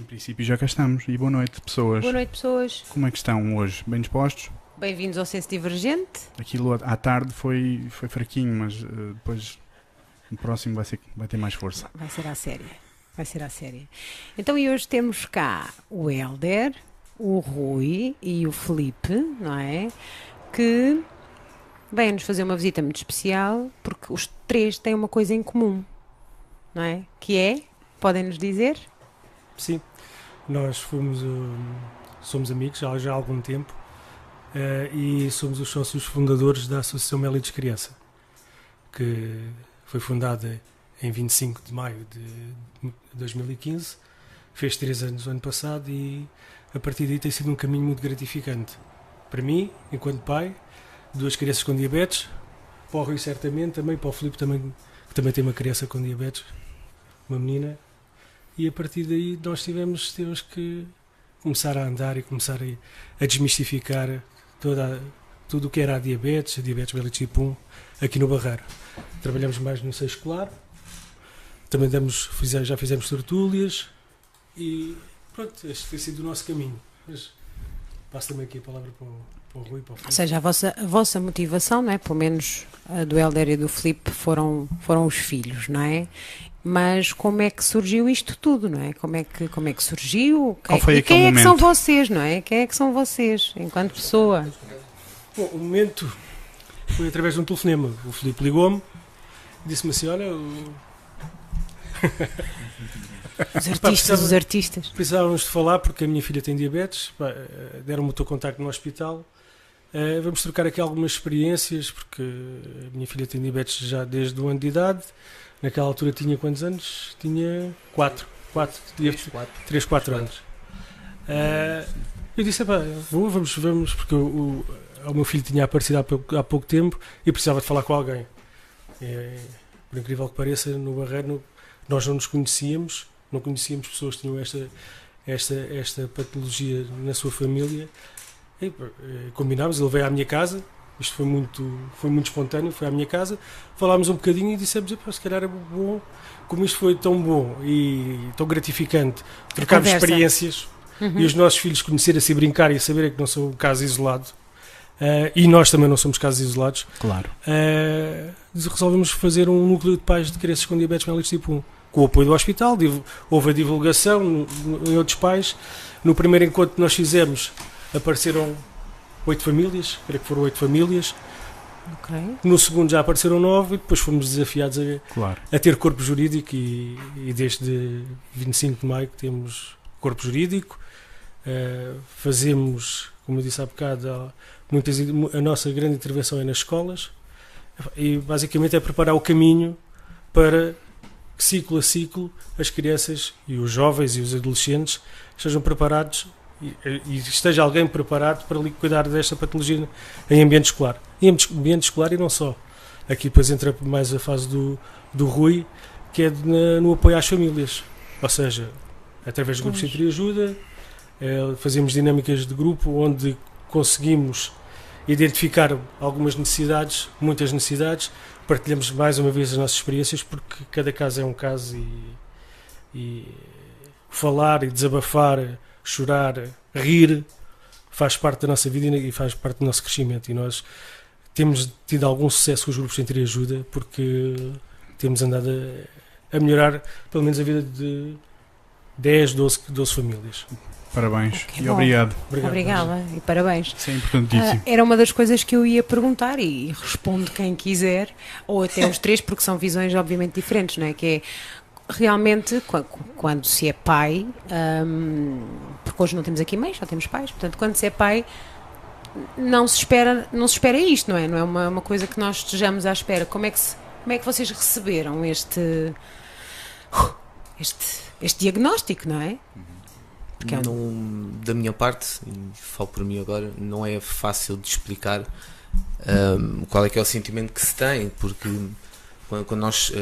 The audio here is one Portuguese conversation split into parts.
princípio já cá estamos. E boa noite, pessoas. Boa noite, pessoas. Como é que estão hoje? Bem dispostos? Bem-vindos ao Senso Divergente. Aquilo à tarde foi fraquinho, mas depois no próximo vai ter mais força. Vai ser à série. Vai ser à série. Então, e hoje temos cá o Hélder, o Rui e o Felipe, não é? Que vêm-nos fazer uma visita muito especial, porque os três têm uma coisa em comum, não é? Que é, podem-nos dizer? Sim, nós somos amigos já há algum tempo e somos os sócios fundadores da Associação Mélides Criança, que foi fundada em 25 de maio de 2015, fez 3 anos no ano passado e a partir daí tem sido um caminho muito gratificante. Para mim, enquanto pai, 2 crianças com diabetes, para o Rui certamente, também para o Filipe também, que também tem uma criança com diabetes, uma menina. E a partir daí nós tivemos que começar a andar e começar a desmistificar tudo o que era a diabetes mellitus tipo 1, aqui no Barreiro. Trabalhamos mais no seio escolar, também já fizemos tertúlias e pronto, este tem sido o nosso caminho. Mas passo também aqui a palavra para o Rui e para o Filipe. Ou seja, a vossa motivação, não é? Pelo menos a do Hélder e do Filipe foram os filhos, não é? Mas como é que surgiu isto tudo, não é? Como é que surgiu? Qual foi aquele quem é momento? que são vocês, não é? Quem é que são vocês, enquanto pessoa? Bom, o momento foi através de um telefonema. O Filipe ligou-me e disse-me assim, olha... Os artistas. Precisávamos de falar porque a minha filha tem diabetes, deram-me o teu contacto no hospital. Vamos trocar aqui algumas experiências, porque a minha filha tem diabetes já desde o ano de idade. Naquela altura tinha quantos anos? Tinha 3, 4 anos. Eu disse, vamos, porque o meu filho tinha aparecido há pouco tempo e precisava de falar com alguém. Por incrível que pareça, no Barreiro nós não nos conhecíamos, não conhecíamos pessoas que tinham esta patologia na sua família. E, combinámos, ele veio à minha casa. Isto foi muito espontâneo, foi à minha casa, falámos um bocadinho e dissemos, se calhar é bom, como isto foi tão bom e tão gratificante, trocarmos experiências e os nossos filhos conhecerem-se e brincar e saberem que não são um caso isolado, e nós também não somos casos isolados, Claro. Resolvemos fazer um núcleo de pais de crianças com diabetes mellitus tipo 1, com o apoio do hospital, houve a divulgação em outros pais. No primeiro encontro que nós fizemos, apareceram 8 famílias, creio que foram 8 famílias. Okay. No segundo já apareceram 9 e depois fomos desafiados Claro. a ter corpo jurídico e desde 25 de maio que temos corpo jurídico. Fazemos, como eu disse há bocado, a nossa grande intervenção é nas escolas e basicamente é preparar o caminho para que ciclo a ciclo as crianças e os jovens e os adolescentes estejam preparados e esteja alguém preparado para cuidar desta patologia em ambiente escolar. Em ambiente escolar e não só. Aqui depois entra mais a fase do Rui, que é no apoio às famílias. Ou seja, através de grupos de entreajuda, fazemos dinâmicas de grupo onde conseguimos identificar algumas necessidades, muitas necessidades, partilhamos mais uma vez as nossas experiências, porque cada caso é um caso e falar e desabafar, chorar, rir, faz parte da nossa vida e faz parte do nosso crescimento. E nós temos tido algum sucesso com os grupos de entreajuda porque temos andado a melhorar pelo menos a vida de 10, 12 famílias. Parabéns Okay, e bom. obrigado. Obrigada e parabéns. Isso é importantíssimo. Era uma das coisas que eu ia perguntar e responde quem quiser, ou até os três, porque são visões obviamente diferentes, não é? Que é realmente quando se é pai, porque hoje não temos aqui mães, só temos pais, portanto quando se é pai não se espera isto, não é? Não é uma coisa que nós estejamos à espera. Como é que vocês receberam este diagnóstico, não é? Porque da minha parte, e falo por mim agora, não é fácil de explicar qual é que é o sentimento que se tem, porque quando nós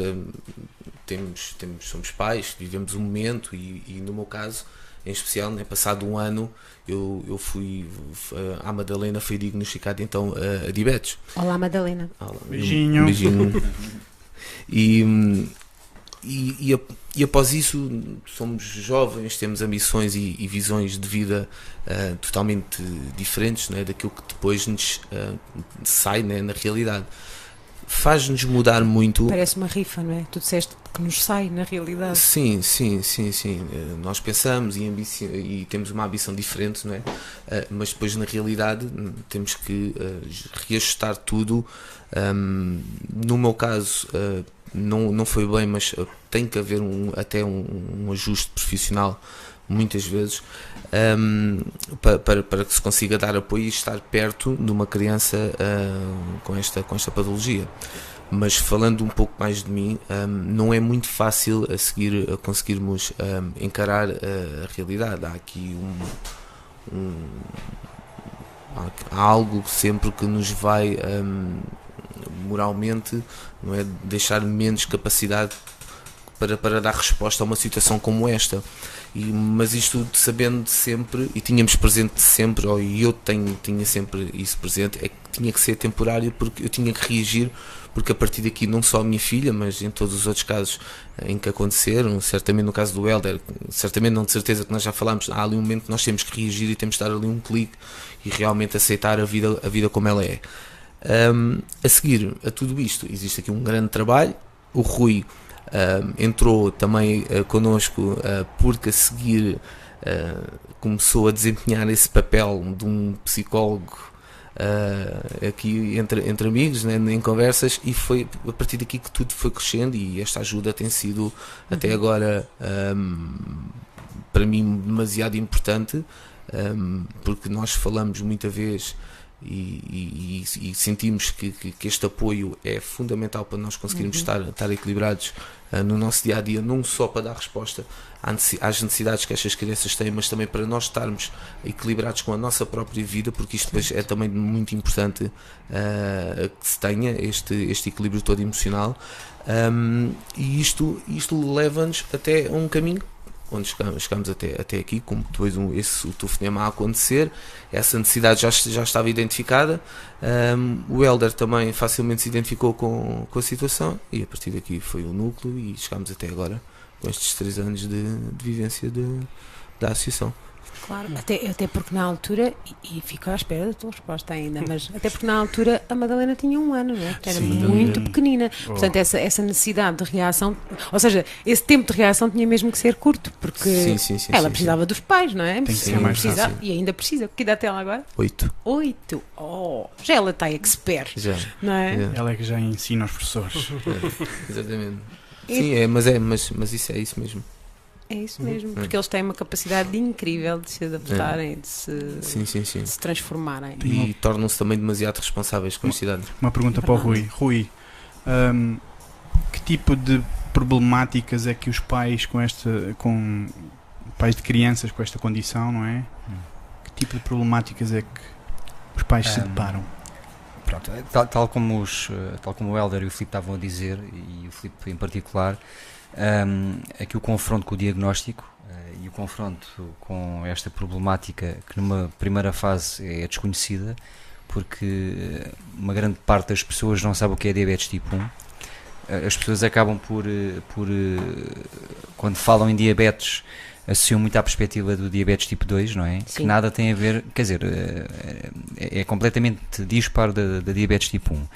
somos pais, vivemos um momento e no meu caso, em especial, né, passado um ano, eu fui à Madalena, foi diagnosticado então a diabetes. Olá, Madalena. Olá, Beijinho. Beijinho. E e após isso somos jovens, temos ambições e visões de vida totalmente diferentes, não é, daquilo que depois nos sai, né, na realidade. Faz-nos mudar muito. Parece uma rifa, não é? Tu disseste que nos sai na realidade. Sim. Nós pensamos e temos uma ambição diferente, não é? Mas depois na realidade temos que reajustar tudo. No meu caso não foi bem, mas tem que haver até um ajuste profissional muitas vezes, para que se consiga dar apoio e estar perto de uma criança com esta patologia. Mas falando um pouco mais de mim, não é muito fácil a conseguirmos encarar a realidade. Há aqui há algo sempre que nos vai moralmente, não é, deixar menos capacidade para dar resposta a uma situação como esta. Mas isto sabendo sempre, e tínhamos presente sempre, e eu tinha sempre isso presente, é que tinha que ser temporário, porque eu tinha que reagir, porque a partir daqui não só a minha filha, mas em todos os outros casos em que aconteceram, certamente no caso do Hélder, certamente não de certeza que nós já falámos, há ali um momento que nós temos que reagir e temos que dar ali um clique e realmente aceitar a vida como ela é. A seguir a tudo isto, existe aqui um grande trabalho. O Rui entrou também connosco, porque a seguir começou a desempenhar esse papel de um psicólogo aqui entre amigos, né, em conversas, e foi a partir daqui que tudo foi crescendo, e esta ajuda tem sido até agora para mim demasiado importante, porque nós falamos muita vez e sentimos que este apoio é fundamental para nós conseguirmos estar equilibrados no nosso dia a dia, não só para dar resposta às necessidades que estas crianças têm, mas também para nós estarmos equilibrados com a nossa própria vida, porque isto depois é também muito importante que se tenha este equilíbrio todo emocional, e isto leva-nos até a um caminho onde chegamos até aqui, como depois o telefonema a acontecer. Essa necessidade já estava identificada, o Hélder também facilmente se identificou com a situação, e a partir daqui foi o núcleo, e chegámos até agora com estes 3 anos de vivência da associação. Claro, até porque na altura, e fico à espera da tua resposta ainda, mas até porque na altura a Madalena tinha 1 ano, não é? Era muito pequenina. Portanto, essa necessidade de reação, ou seja, esse tempo de reação tinha mesmo que ser curto, porque ela precisava dos pais, não é? Tem que ser mais fácil. E ainda precisa. Que idade tem ela agora? 8. Oh, já ela está expert, já, não é? Ela é que já ensina aos professores. Exatamente. Sim, mas isso é isso mesmo. É isso mesmo, porque eles têm uma capacidade incrível de se adaptarem, de se transformarem. E tornam-se também demasiado responsáveis com esta idade. Uma pergunta para o Rui. Rui, que tipo de problemáticas é que os pais com pais de crianças com esta condição, não é? Que tipo de problemáticas é que os pais se deparam? Pronto, tal como o Hélder e o Filipe estavam a dizer, e o Filipe em particular, aqui o confronto com o diagnóstico e o confronto com esta problemática, que numa primeira fase é desconhecida, porque uma grande parte das pessoas não sabe o que é diabetes tipo 1. As pessoas acabam por quando falam em diabetes, associam muito à perspectiva do diabetes tipo 2, não é? Sim. Que nada tem a ver, quer dizer, é completamente disparo da diabetes tipo 1.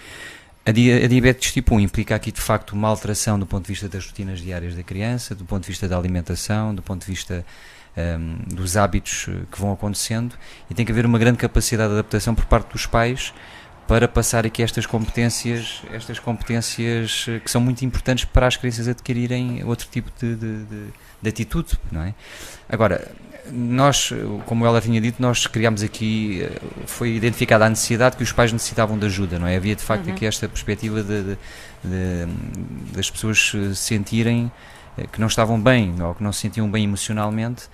A diabetes tipo 1 implica aqui de facto uma alteração do ponto de vista das rotinas diárias da criança, do ponto de vista da alimentação, do ponto de vista dos hábitos que vão acontecendo, e tem que haver uma grande capacidade de adaptação por parte dos pais para passar aqui estas competências que são muito importantes para as crianças adquirirem outro tipo de atitude, não é? Agora, nós, como ela tinha dito, nós criámos aqui, foi identificada a necessidade que os pais necessitavam de ajuda, não é? Havia de facto aqui esta perspectiva das pessoas sentirem que não estavam bem, ou que não se sentiam bem emocionalmente,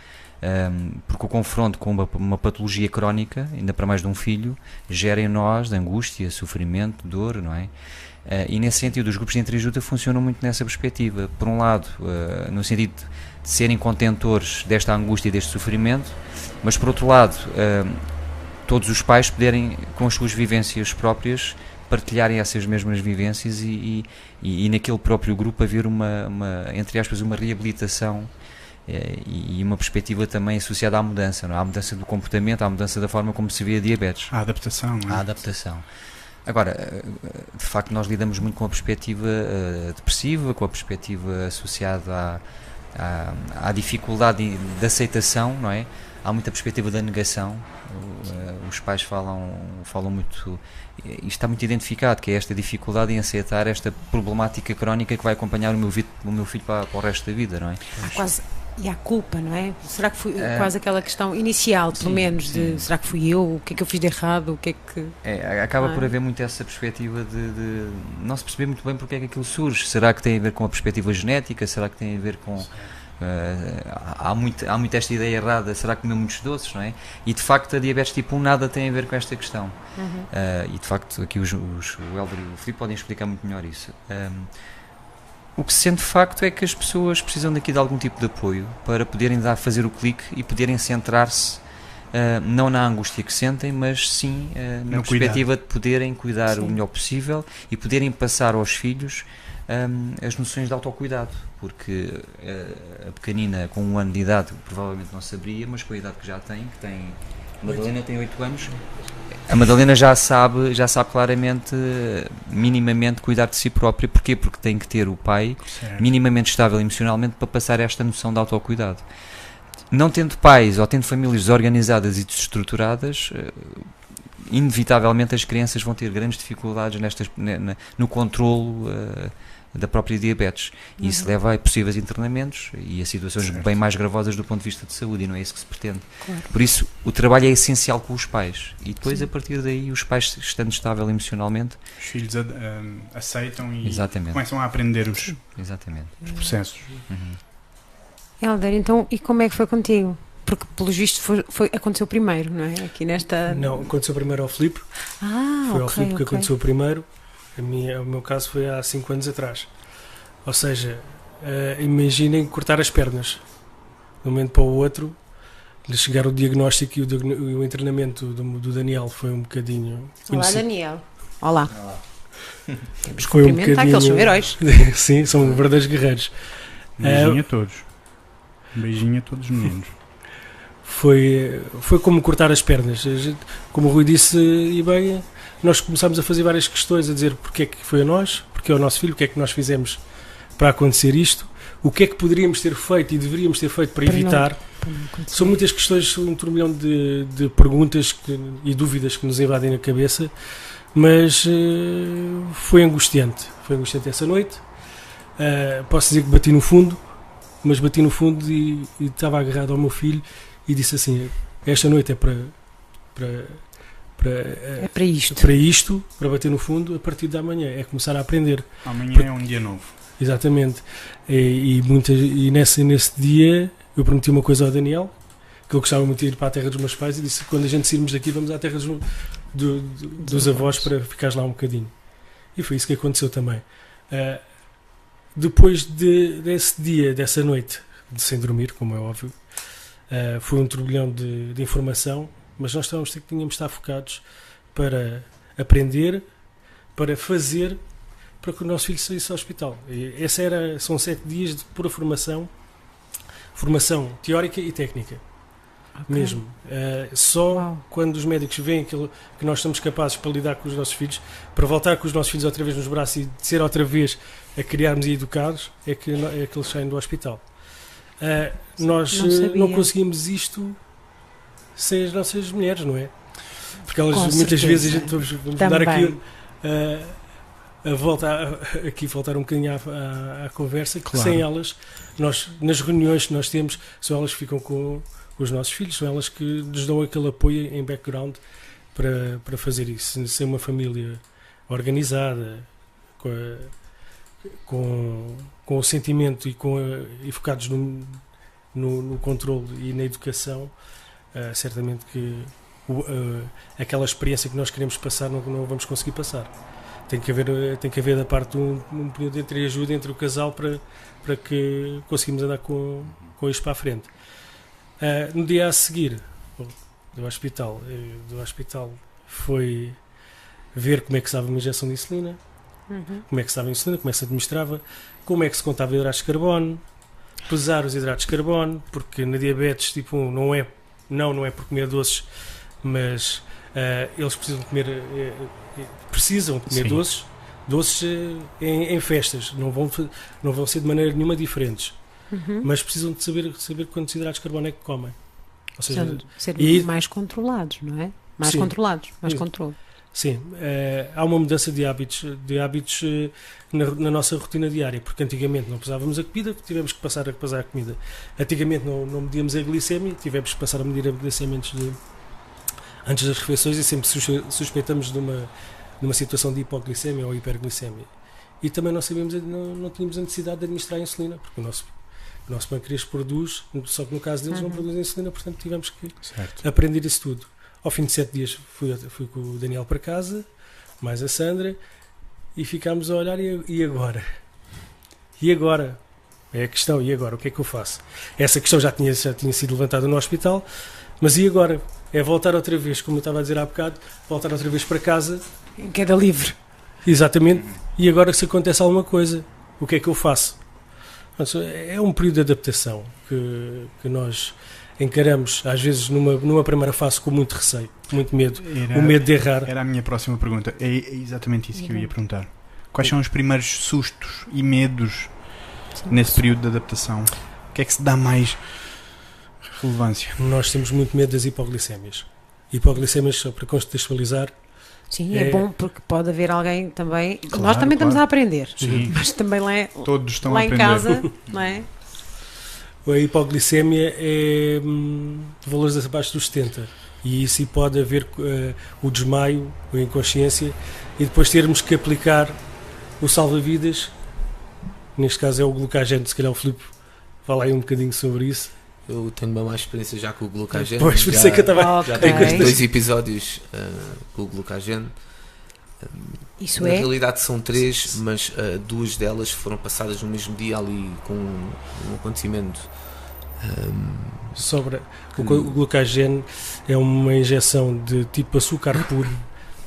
porque o confronto com uma patologia crónica, ainda para mais de um filho, gera em nós angústia, sofrimento, dor, não é? E nesse sentido os grupos de entreajuda funcionam muito nessa perspectiva, por um lado no sentido de serem contentores desta angústia e deste sofrimento, mas por outro lado todos os pais poderem, com as suas vivências próprias, partilharem essas mesmas vivências e naquele próprio grupo haver entre aspas, uma reabilitação e uma perspectiva também associada à mudança, não é? À mudança do comportamento, à mudança da forma como se vê a diabetes. A adaptação, não é? A adaptação. Agora, de facto, nós lidamos muito com a perspectiva depressiva, com a perspectiva associada à dificuldade de aceitação, não é? Há muita perspectiva da negação. Os pais falam muito, isto está muito identificado, que é esta dificuldade em aceitar esta problemática crónica que vai acompanhar o meu filho para o resto da vida, não é? E há culpa, não é? Será que foi quase aquela questão inicial, pelo menos, de será que fui eu? O que é que eu fiz de errado? O que é que... acaba por haver muito essa perspectiva de não se perceber muito bem porque é que aquilo surge. Será que tem a ver com a perspectiva genética? Será que tem a ver com... há muito esta ideia errada, será que comeu muitos doces, não é? E de facto a diabetes tipo 1 nada tem a ver com esta questão. E de facto aqui o Hélder e o Filipe podem explicar muito melhor isso. O que se sente de facto é que as pessoas precisam daqui de algum tipo de apoio para poderem fazer o clique e poderem centrar-se não na angústia que sentem, mas sim na perspectiva de poderem cuidar o melhor possível e poderem passar aos filhos as noções de autocuidado, porque a pequenina com 1 ano de idade provavelmente não saberia, mas com a idade que já tem, a Madalena tem 8 anos, a Madalena já sabe claramente, minimamente cuidar de si própria. Porquê? Porque tem que ter o pai minimamente estável emocionalmente para passar esta noção de autocuidado. Não tendo pais ou tendo famílias desorganizadas e desestruturadas, inevitavelmente as crianças vão ter grandes dificuldades no controlo da própria diabetes, e isso leva a possíveis internamentos e a situações bem mais gravosas do ponto de vista de saúde, e não é isso que se pretende. Por isso o trabalho é essencial com os pais, e depois a partir daí os pais, estando estável emocionalmente, os filhos aceitam e exatamente, começam a aprender os processos. Hélder, então, e como é que foi contigo? Porque, pelo visto, aconteceu primeiro, não é? Aqui nesta... Não, aconteceu primeiro ao Filipe. Foi ao Filipe que aconteceu primeiro. O meu caso foi há 5 anos atrás. Ou seja, imaginem cortar as pernas. De um momento para o outro, lhe chegar o diagnóstico e o internamento do Daniel foi um bocadinho... Olá, Daniel. Olá. Mas foi um bocadinho... Aqueles são heróis. Sim, são verdadeiros guerreiros. Beijinho a todos. Beijinho a todos os meninos. Foi como cortar as pernas. Como o Rui disse, e bem, nós começámos a fazer várias questões, a dizer porque é que foi a nós, porque é o nosso filho, o que é que nós fizemos para acontecer isto, o que é que poderíamos ter feito e deveríamos ter feito para evitar. São muitas questões, um turbilhão de perguntas e dúvidas que nos invadem na cabeça, mas foi angustiante essa noite. Posso dizer que bati no fundo e estava agarrado ao meu filho e disse assim: esta noite é para isto, para bater no fundo. A partir da manhã é começar a aprender. Amanhã é um dia novo. Exatamente. E nesse dia eu prometi uma coisa ao Daniel, que eu gostava muito de ir para a terra dos meus pais, e disse: quando a gente sairmos daqui vamos à terra dos avós para ficares lá um bocadinho. E foi isso que aconteceu também. Depois desse dia, dessa noite, sem dormir, como é óbvio, foi um turbilhão de informação, mas nós tínhamos de estar focados para aprender, para fazer, para que o nosso filho saísse ao hospital. E são 7 dias de pura formação teórica e técnica. Mesmo. Só quando os médicos veem que nós somos capazes para lidar com os nossos filhos, para voltar com os nossos filhos outra vez nos braços e ser outra vez a criarmos e educar-los, é que eles saem do hospital. Nós não conseguimos isto sem as nossas mulheres, não é? Porque elas muitas vezes, a gente vamos dar aqui a volta aqui voltar um bocadinho à conversa, que sem elas, nós, nas reuniões que nós temos, são elas que ficam com os nossos filhos, são elas que nos dão aquele apoio em background para fazer isso. Ser uma família organizada, com o sentimento e focados no controle e na educação, certamente que aquela experiência que nós queremos passar não vamos conseguir passar. Tem que haver da parte um período de entreajuda entre o casal para que conseguimos andar com isto para a frente. No dia a seguir do hospital foi ver como é que estava uma injeção de insulina, como é que estava a insulina, como é que se administrava, como é que se contava hidratos de carbono, pesar os hidratos de carbono, porque na diabetes tipo 1 não é por comer doces, mas eles precisam de comer Sim. doces em festas, não vão ser de maneira nenhuma diferentes, mas precisam de saber quantos hidratos de carbono é que comem. Ou seja, ser mais controlados, não é? Mais Sim. controlados, mais Sim. controle. Sim, há uma mudança de hábitos na nossa rotina diária, porque antigamente não pesávamos a comida, tivemos que passar a pesar a comida. Antigamente não medíamos a glicemia, tivemos que passar a medir a glicemia antes das refeições e sempre suspeitamos de uma situação de hipoglicemia ou hiperglicemia. E também não tínhamos a necessidade de administrar a insulina, porque o nosso pâncreas produz, só que no caso deles não produz insulina, portanto tivemos que aprender isso tudo. Ao fim de 7 dias fui com o Daniel para casa, mais a Sandra, e ficámos a olhar, e agora? E agora? É a questão, e agora? O que é que eu faço? Essa questão já tinha sido levantada no hospital, mas e agora? É voltar outra vez, como eu estava a dizer há bocado, voltar outra vez para casa. Em queda livre. Exatamente. E agora se acontece alguma coisa, o que é que eu faço? É um período de adaptação que nós encaramos, às vezes, numa primeira fase com muito receio, muito medo, o medo de errar. Era a minha próxima pergunta. É exatamente isso que eu ia perguntar. Quais são os primeiros sustos e medos nesse período de adaptação? O que é que se dá mais relevância? Nós temos muito medo das hipoglicémias. Hipoglicémias, só para contextualizar. Sim, é bom porque pode haver alguém também. Claro, nós também estamos a aprender, Sim. mas também Todos estão lá a em aprender. casa, não é? A hipoglicemia é de valores abaixo dos 70 e isso pode haver o desmaio, a inconsciência e depois termos que aplicar o salva-vidas, neste caso é o glucageno, se calhar o Filipe fala aí um bocadinho sobre isso. Eu tenho uma má experiência já com o glucageno. Pois, por isso é que eu estava... Já Ok. tenho 2 episódios com o glucageno. Isso Na é. realidade são 3, mas 2 delas foram passadas no mesmo dia ali com um acontecimento. O glucageno é uma injeção de tipo açúcar puro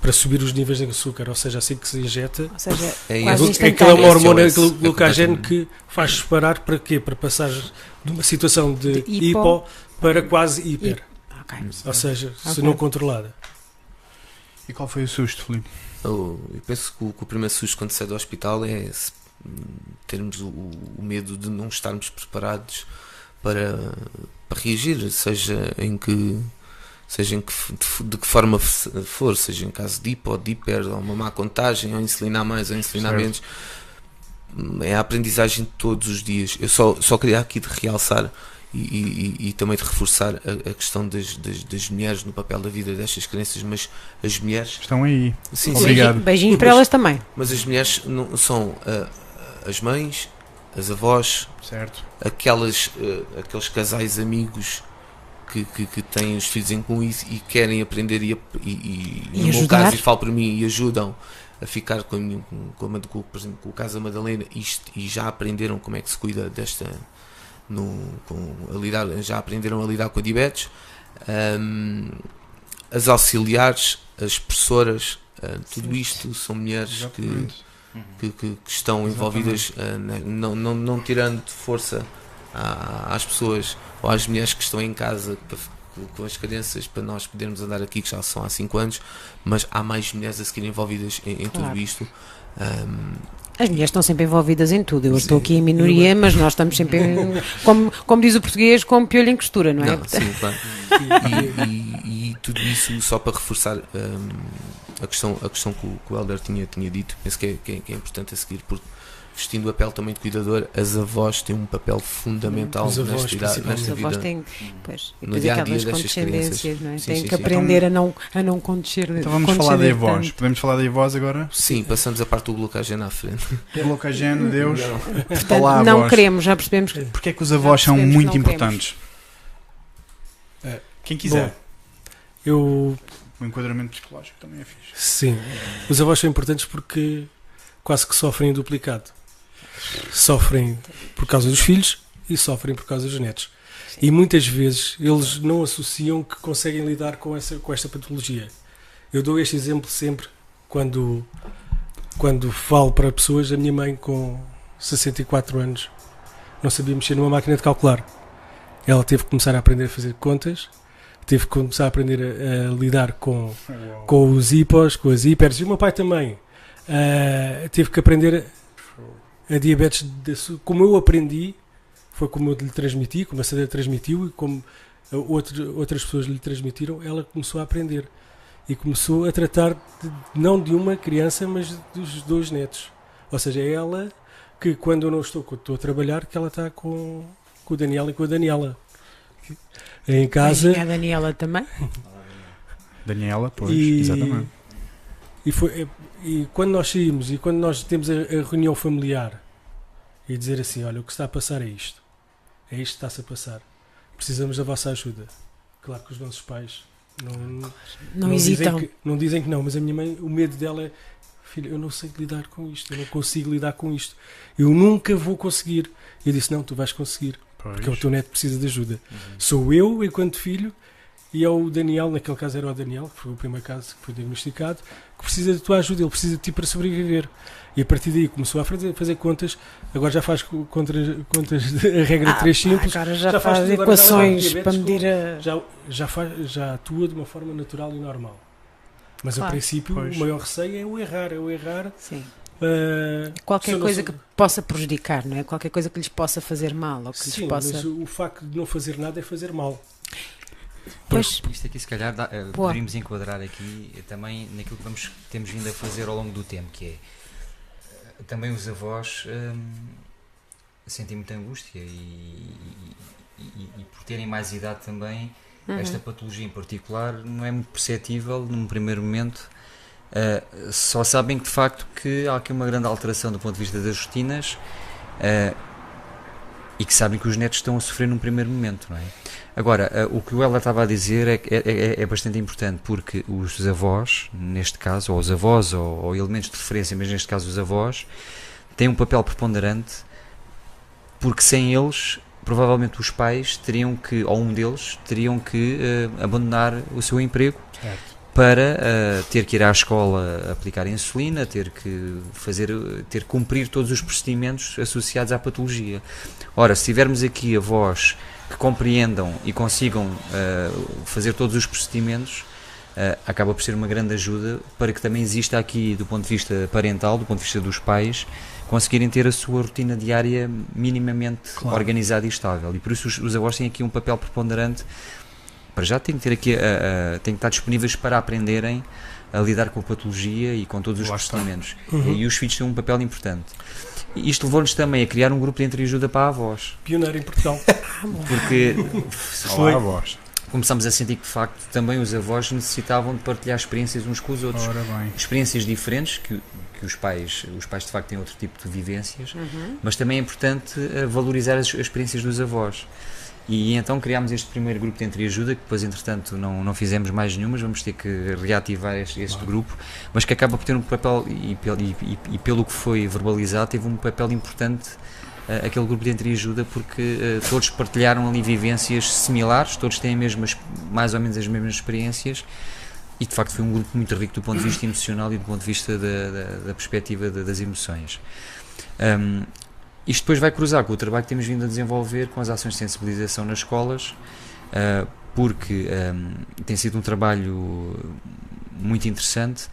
para subir os níveis de açúcar, ou seja, assim que se injeta, Ou seja, É quase isso. aquela é instantâneo. uma hormona, SOS, aquele glucageno é que faz disparar para quê? Para passar de uma situação de De hipo hipo para quase hiper, Ok. ou seja, se Ok. não controlada. E qual foi o susto, Filipe? Eu penso que o primeiro susto quando sai do hospital é termos o medo de não estarmos preparados para reagir, seja de que forma for, seja em caso de hipo, de hiper, ou uma má contagem, ou insulina a mais ou insulina a menos. É a aprendizagem de todos os dias. Eu só queria aqui de realçar e também de reforçar a questão das mulheres no papel da vida destas crianças, mas as mulheres... Estão aí. Sim, Obrigado. Beijinho para elas também. mas as mulheres não, são as mães, as avós, Certo. aqueles casais amigos que têm os filhos em comum e querem aprender e no meu ajudar. caso, e falo por mim, e ajudam a ficar por exemplo, com o caso da Madalena e já aprenderam como é que se cuida desta já aprenderam a lidar com a diabetes. As auxiliares, as professoras, tudo isto são mulheres que estão envolvidas, não tirando força às pessoas ou às mulheres que estão em casa com as crianças para nós podermos andar aqui, que já são há 5 anos, mas há mais mulheres a seguir envolvidas em Claro. tudo isto. As mulheres estão sempre envolvidas em tudo. Eu estou aqui em minoria, mas nós estamos sempre, como diz o português, com piolho em costura, não é? Não, sim, claro. E tudo isso só para reforçar a questão que o Helder tinha dito, penso que é importante a seguir, porque vestindo a pele também de cuidador, as avós têm um papel fundamental Os avós, nesta Os avós vida. têm, pois, e No depois dia a dia aquelas destas condescendências, crianças. não é? Sim, Têm sim, que sim. aprender a não condescender. Então vamos falar de avós. tanto. Podemos falar de avós agora? Sim, passamos a parte do glucageno à frente. Glucageno, Deus. Portanto, Olá, não avós. queremos, já percebemos que Porquê é que os avós são percebemos que muito não importantes? Quem quiser. Bom, O enquadramento psicológico também é fixe. sim, os avós são importantes porque quase que sofrem em duplicado. Sofrem por causa dos filhos e sofrem por causa dos netos. E muitas vezes eles não associam que conseguem lidar com esta patologia. Eu dou este exemplo sempre quando falo para pessoas, a minha mãe com 64 anos não sabia mexer numa máquina de calcular. Ela teve que começar a aprender a fazer contas, teve que começar a aprender a lidar com os hipos, com as hipers, e o meu pai também teve que aprender a diabetes, como eu aprendi, foi como eu lhe transmiti, como a Sandra transmitiu e como outras pessoas lhe transmitiram, ela começou a aprender e começou a tratar não de uma criança, mas dos 2 netos. Ou seja, é ela que quando eu não estou a trabalhar, que ela está com o Daniel e com a Daniela em casa. E a Daniela também? Daniela, pois, exatamente. E quando nós saímos e quando nós temos a reunião familiar e dizer assim, olha, o que está a passar é isto que está-se a passar, precisamos da vossa ajuda. Claro que os nossos pais não hesitam. Não dizem que não, mas a minha mãe, o medo dela é, filha, eu não sei lidar com isto, eu não consigo lidar com isto, eu nunca vou conseguir. E eu disse, não, tu vais conseguir, porque o teu neto precisa de ajuda. Sou eu, enquanto filho, e é o Daniel, naquele caso era o Daniel, que foi o primeiro caso que foi diagnosticado, que precisa da tua ajuda, ele precisa de ti para sobreviver. E a partir daí começou a fazer contas, agora já faz contas a regra de 3 simples. Agora já faz equações para medir já atua de uma forma natural e normal. Mas claro. A princípio o maior receio é o errar. Sim. Qualquer coisa que possa prejudicar, não é? Qualquer coisa que lhes possa fazer mal. Ou que sim, lhes possa... mas o facto de não fazer nada é fazer mal. Pois. Isto aqui se calhar poderíamos enquadrar aqui também naquilo que temos vindo a fazer ao longo do tempo, que é também os avós sentem muita angústia e por terem mais idade também, esta patologia em particular não é muito perceptível num primeiro momento. Só sabem que de facto que há aqui uma grande alteração do ponto de vista das rotinas e que sabem que os netos estão a sofrer num primeiro momento, não é? Agora, o que o Ela estava a dizer é bastante importante, porque os avós, neste caso, ou os avós ou elementos de referência, mas neste caso os avós, têm um papel preponderante, porque sem eles, provavelmente os pais teriam que, ou um deles, teriam que abandonar o seu emprego. Certo. Para ter que ir à escola aplicar insulina, ter que cumprir todos os procedimentos associados à patologia. Ora, se tivermos aqui avós que compreendam e consigam fazer todos os procedimentos, acaba por ser uma grande ajuda para que também exista aqui, do ponto de vista parental, do ponto de vista dos pais, conseguirem ter a sua rotina diária minimamente organizada e estável. E por isso os avós têm aqui um papel preponderante. Para já têm que ter aqui, têm que estar disponíveis para aprenderem a lidar com a patologia e com todos os procedimentos. E os filhos têm um papel importante. E isto levou-nos também a criar um grupo de entreajuda para avós. Pioneiro em Portugal. Porque avós. Começámos a sentir que de facto também os avós necessitavam de partilhar experiências uns com os outros. Experiências diferentes, que os pais de facto têm outro tipo de vivências, mas também é importante valorizar as experiências dos avós. E então criámos este primeiro grupo de entreajuda, que depois entretanto não fizemos mais nenhum, mas vamos ter que reativar este grupo, mas que acaba por ter um papel, e pelo que foi verbalizado, teve um papel importante aquele grupo de entreajuda, porque todos partilharam ali vivências similares, todos têm mais ou menos as mesmas experiências, e de facto foi um grupo muito rico do ponto de vista emocional e do ponto de vista da perspectiva das emoções. Isto depois vai cruzar com o trabalho que temos vindo a desenvolver com as ações de sensibilização nas escolas, porque tem sido um trabalho muito interessante,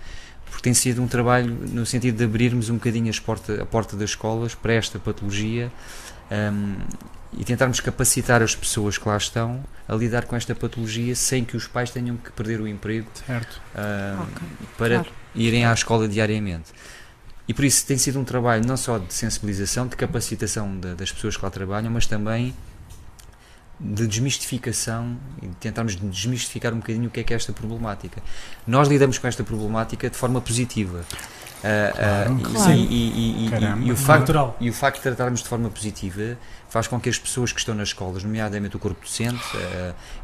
porque tem sido um trabalho no sentido de abrirmos um bocadinho a porta das escolas para esta patologia e tentarmos capacitar as pessoas que lá estão a lidar com esta patologia sem que os pais tenham que perder o emprego para irem à escola diariamente. E por isso tem sido um trabalho não só de sensibilização, de capacitação das pessoas que lá trabalham, mas também de desmistificação e de tentarmos desmistificar um bocadinho o que é esta problemática. Nós lidamos com esta problemática de forma positiva. E o facto de tratarmos de forma positiva faz com que as pessoas que estão nas escolas, nomeadamente o corpo docente,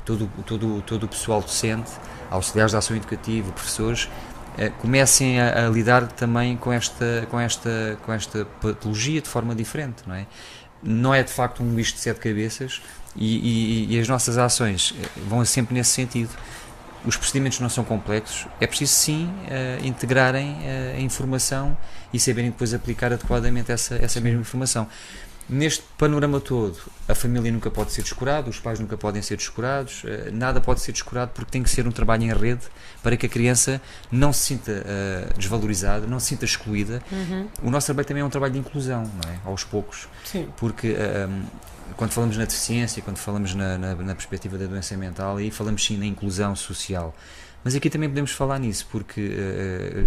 todo o pessoal docente, auxiliares de ação educativa, professores, comecem a lidar também com esta patologia de forma diferente, não é? Não é de facto um bicho de 7 cabeças e as nossas ações vão sempre nesse sentido. os procedimentos não são complexos, é preciso sim integrarem a informação e saberem depois aplicar adequadamente essa mesma informação. Neste panorama todo, a família nunca pode ser descurada, os pais nunca podem ser descurados, nada pode ser descurado, porque tem que ser um trabalho em rede para que a criança não se sinta desvalorizada, não se sinta excluída. O nosso trabalho também é um trabalho de inclusão, não é? Aos poucos. Sim. Porque quando falamos na deficiência, quando falamos na perspectiva da doença mental, aí falamos sim na inclusão social. Mas aqui também podemos falar nisso, porque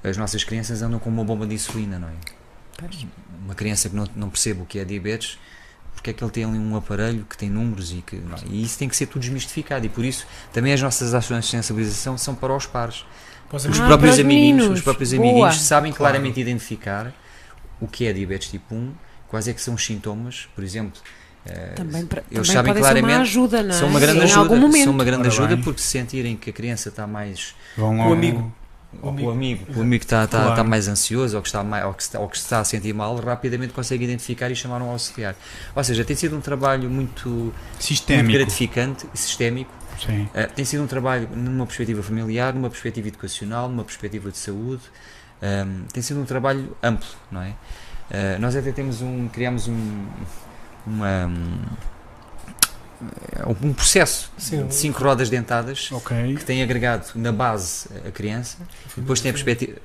as nossas crianças andam com uma bomba de insulina, não é? Uma criança que não percebe o que é diabetes, porque é que ele tem ali um aparelho que tem números e que não, e isso tem que ser tudo desmistificado, e por isso também as nossas ações de sensibilização são para os pares. Os próprios amiguinhos sabem claramente identificar o que é diabetes tipo 1, quais é que são os sintomas, por exemplo. Eles sabem claramente, uma ajuda, não é? São uma grande ajuda, porque se sentirem que a criança está mais o amigo que está mais ansioso ou que se está a sentir mal, rapidamente consegue identificar e chamar um auxiliar. Ou seja, tem sido um trabalho muito gratificante e sistémico. Tem sido um trabalho numa perspectiva familiar, numa perspectiva educacional, numa perspectiva de saúde. Tem sido um trabalho amplo, não é? Nós até criámos um processo de 5 rodas dentadas que tem agregado na base a criança, depois tem a perspectiva,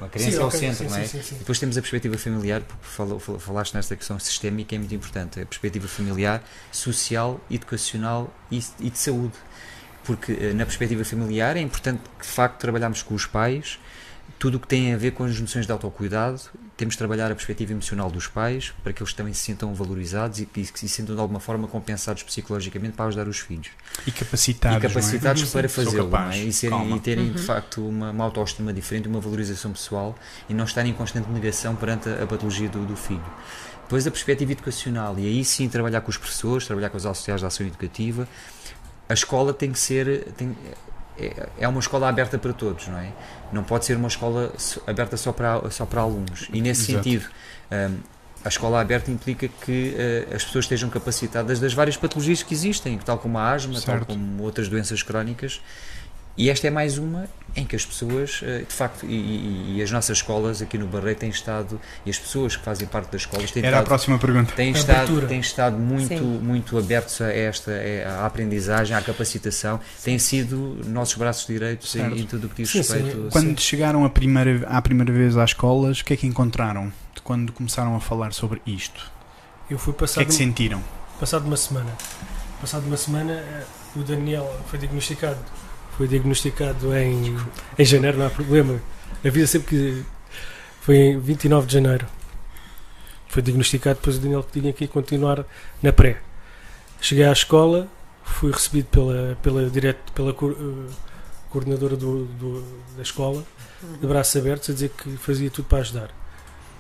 a criança é o centro, não é? Depois temos a perspectiva familiar, porque falaste nesta questão sistémica, é muito importante, a perspectiva familiar, social, educacional e de saúde, porque na perspectiva familiar é importante que de facto trabalharmos com os pais, tudo o que tem a ver com as noções de autocuidado. Temos de trabalhar a perspectiva emocional dos pais, para que eles também se sintam valorizados e que se sintam de alguma forma compensados psicologicamente para ajudar os filhos. E capacitados para fazê-lo, não é? E terem de facto uma autoestima diferente, uma valorização pessoal, e não estarem em constante negação perante a patologia do filho. Depois a perspectiva educacional, e aí sim trabalhar com os professores, trabalhar com os auxiliares de ação educativa. A escola tem que ser... É uma escola aberta para todos, não é? Não pode ser uma escola aberta só para alunos. E nesse sentido, a escola aberta implica que as pessoas estejam capacitadas das várias patologias que existem, tal como a asma, tal como outras doenças crónicas. E esta é mais uma em que as pessoas, de facto, e as nossas escolas aqui no Barreiro têm estado, e as pessoas que fazem parte das escolas a próxima pergunta. Têm estado muito abertos à aprendizagem, à capacitação, têm sido nossos braços direitos em tudo o que diz respeito. Quando chegaram à primeira vez às escolas, o que é que encontraram quando começaram a falar sobre isto? O que é que sentiram? Passado uma semana, o Daniel foi diagnosticado em janeiro, não há problema. Avisa sempre que foi em 29 de janeiro. Foi diagnosticado, depois o Daniel que tinha que continuar na pré. Cheguei à escola, fui recebido pela coordenadora da escola, de braços abertos, a dizer que fazia tudo para ajudar.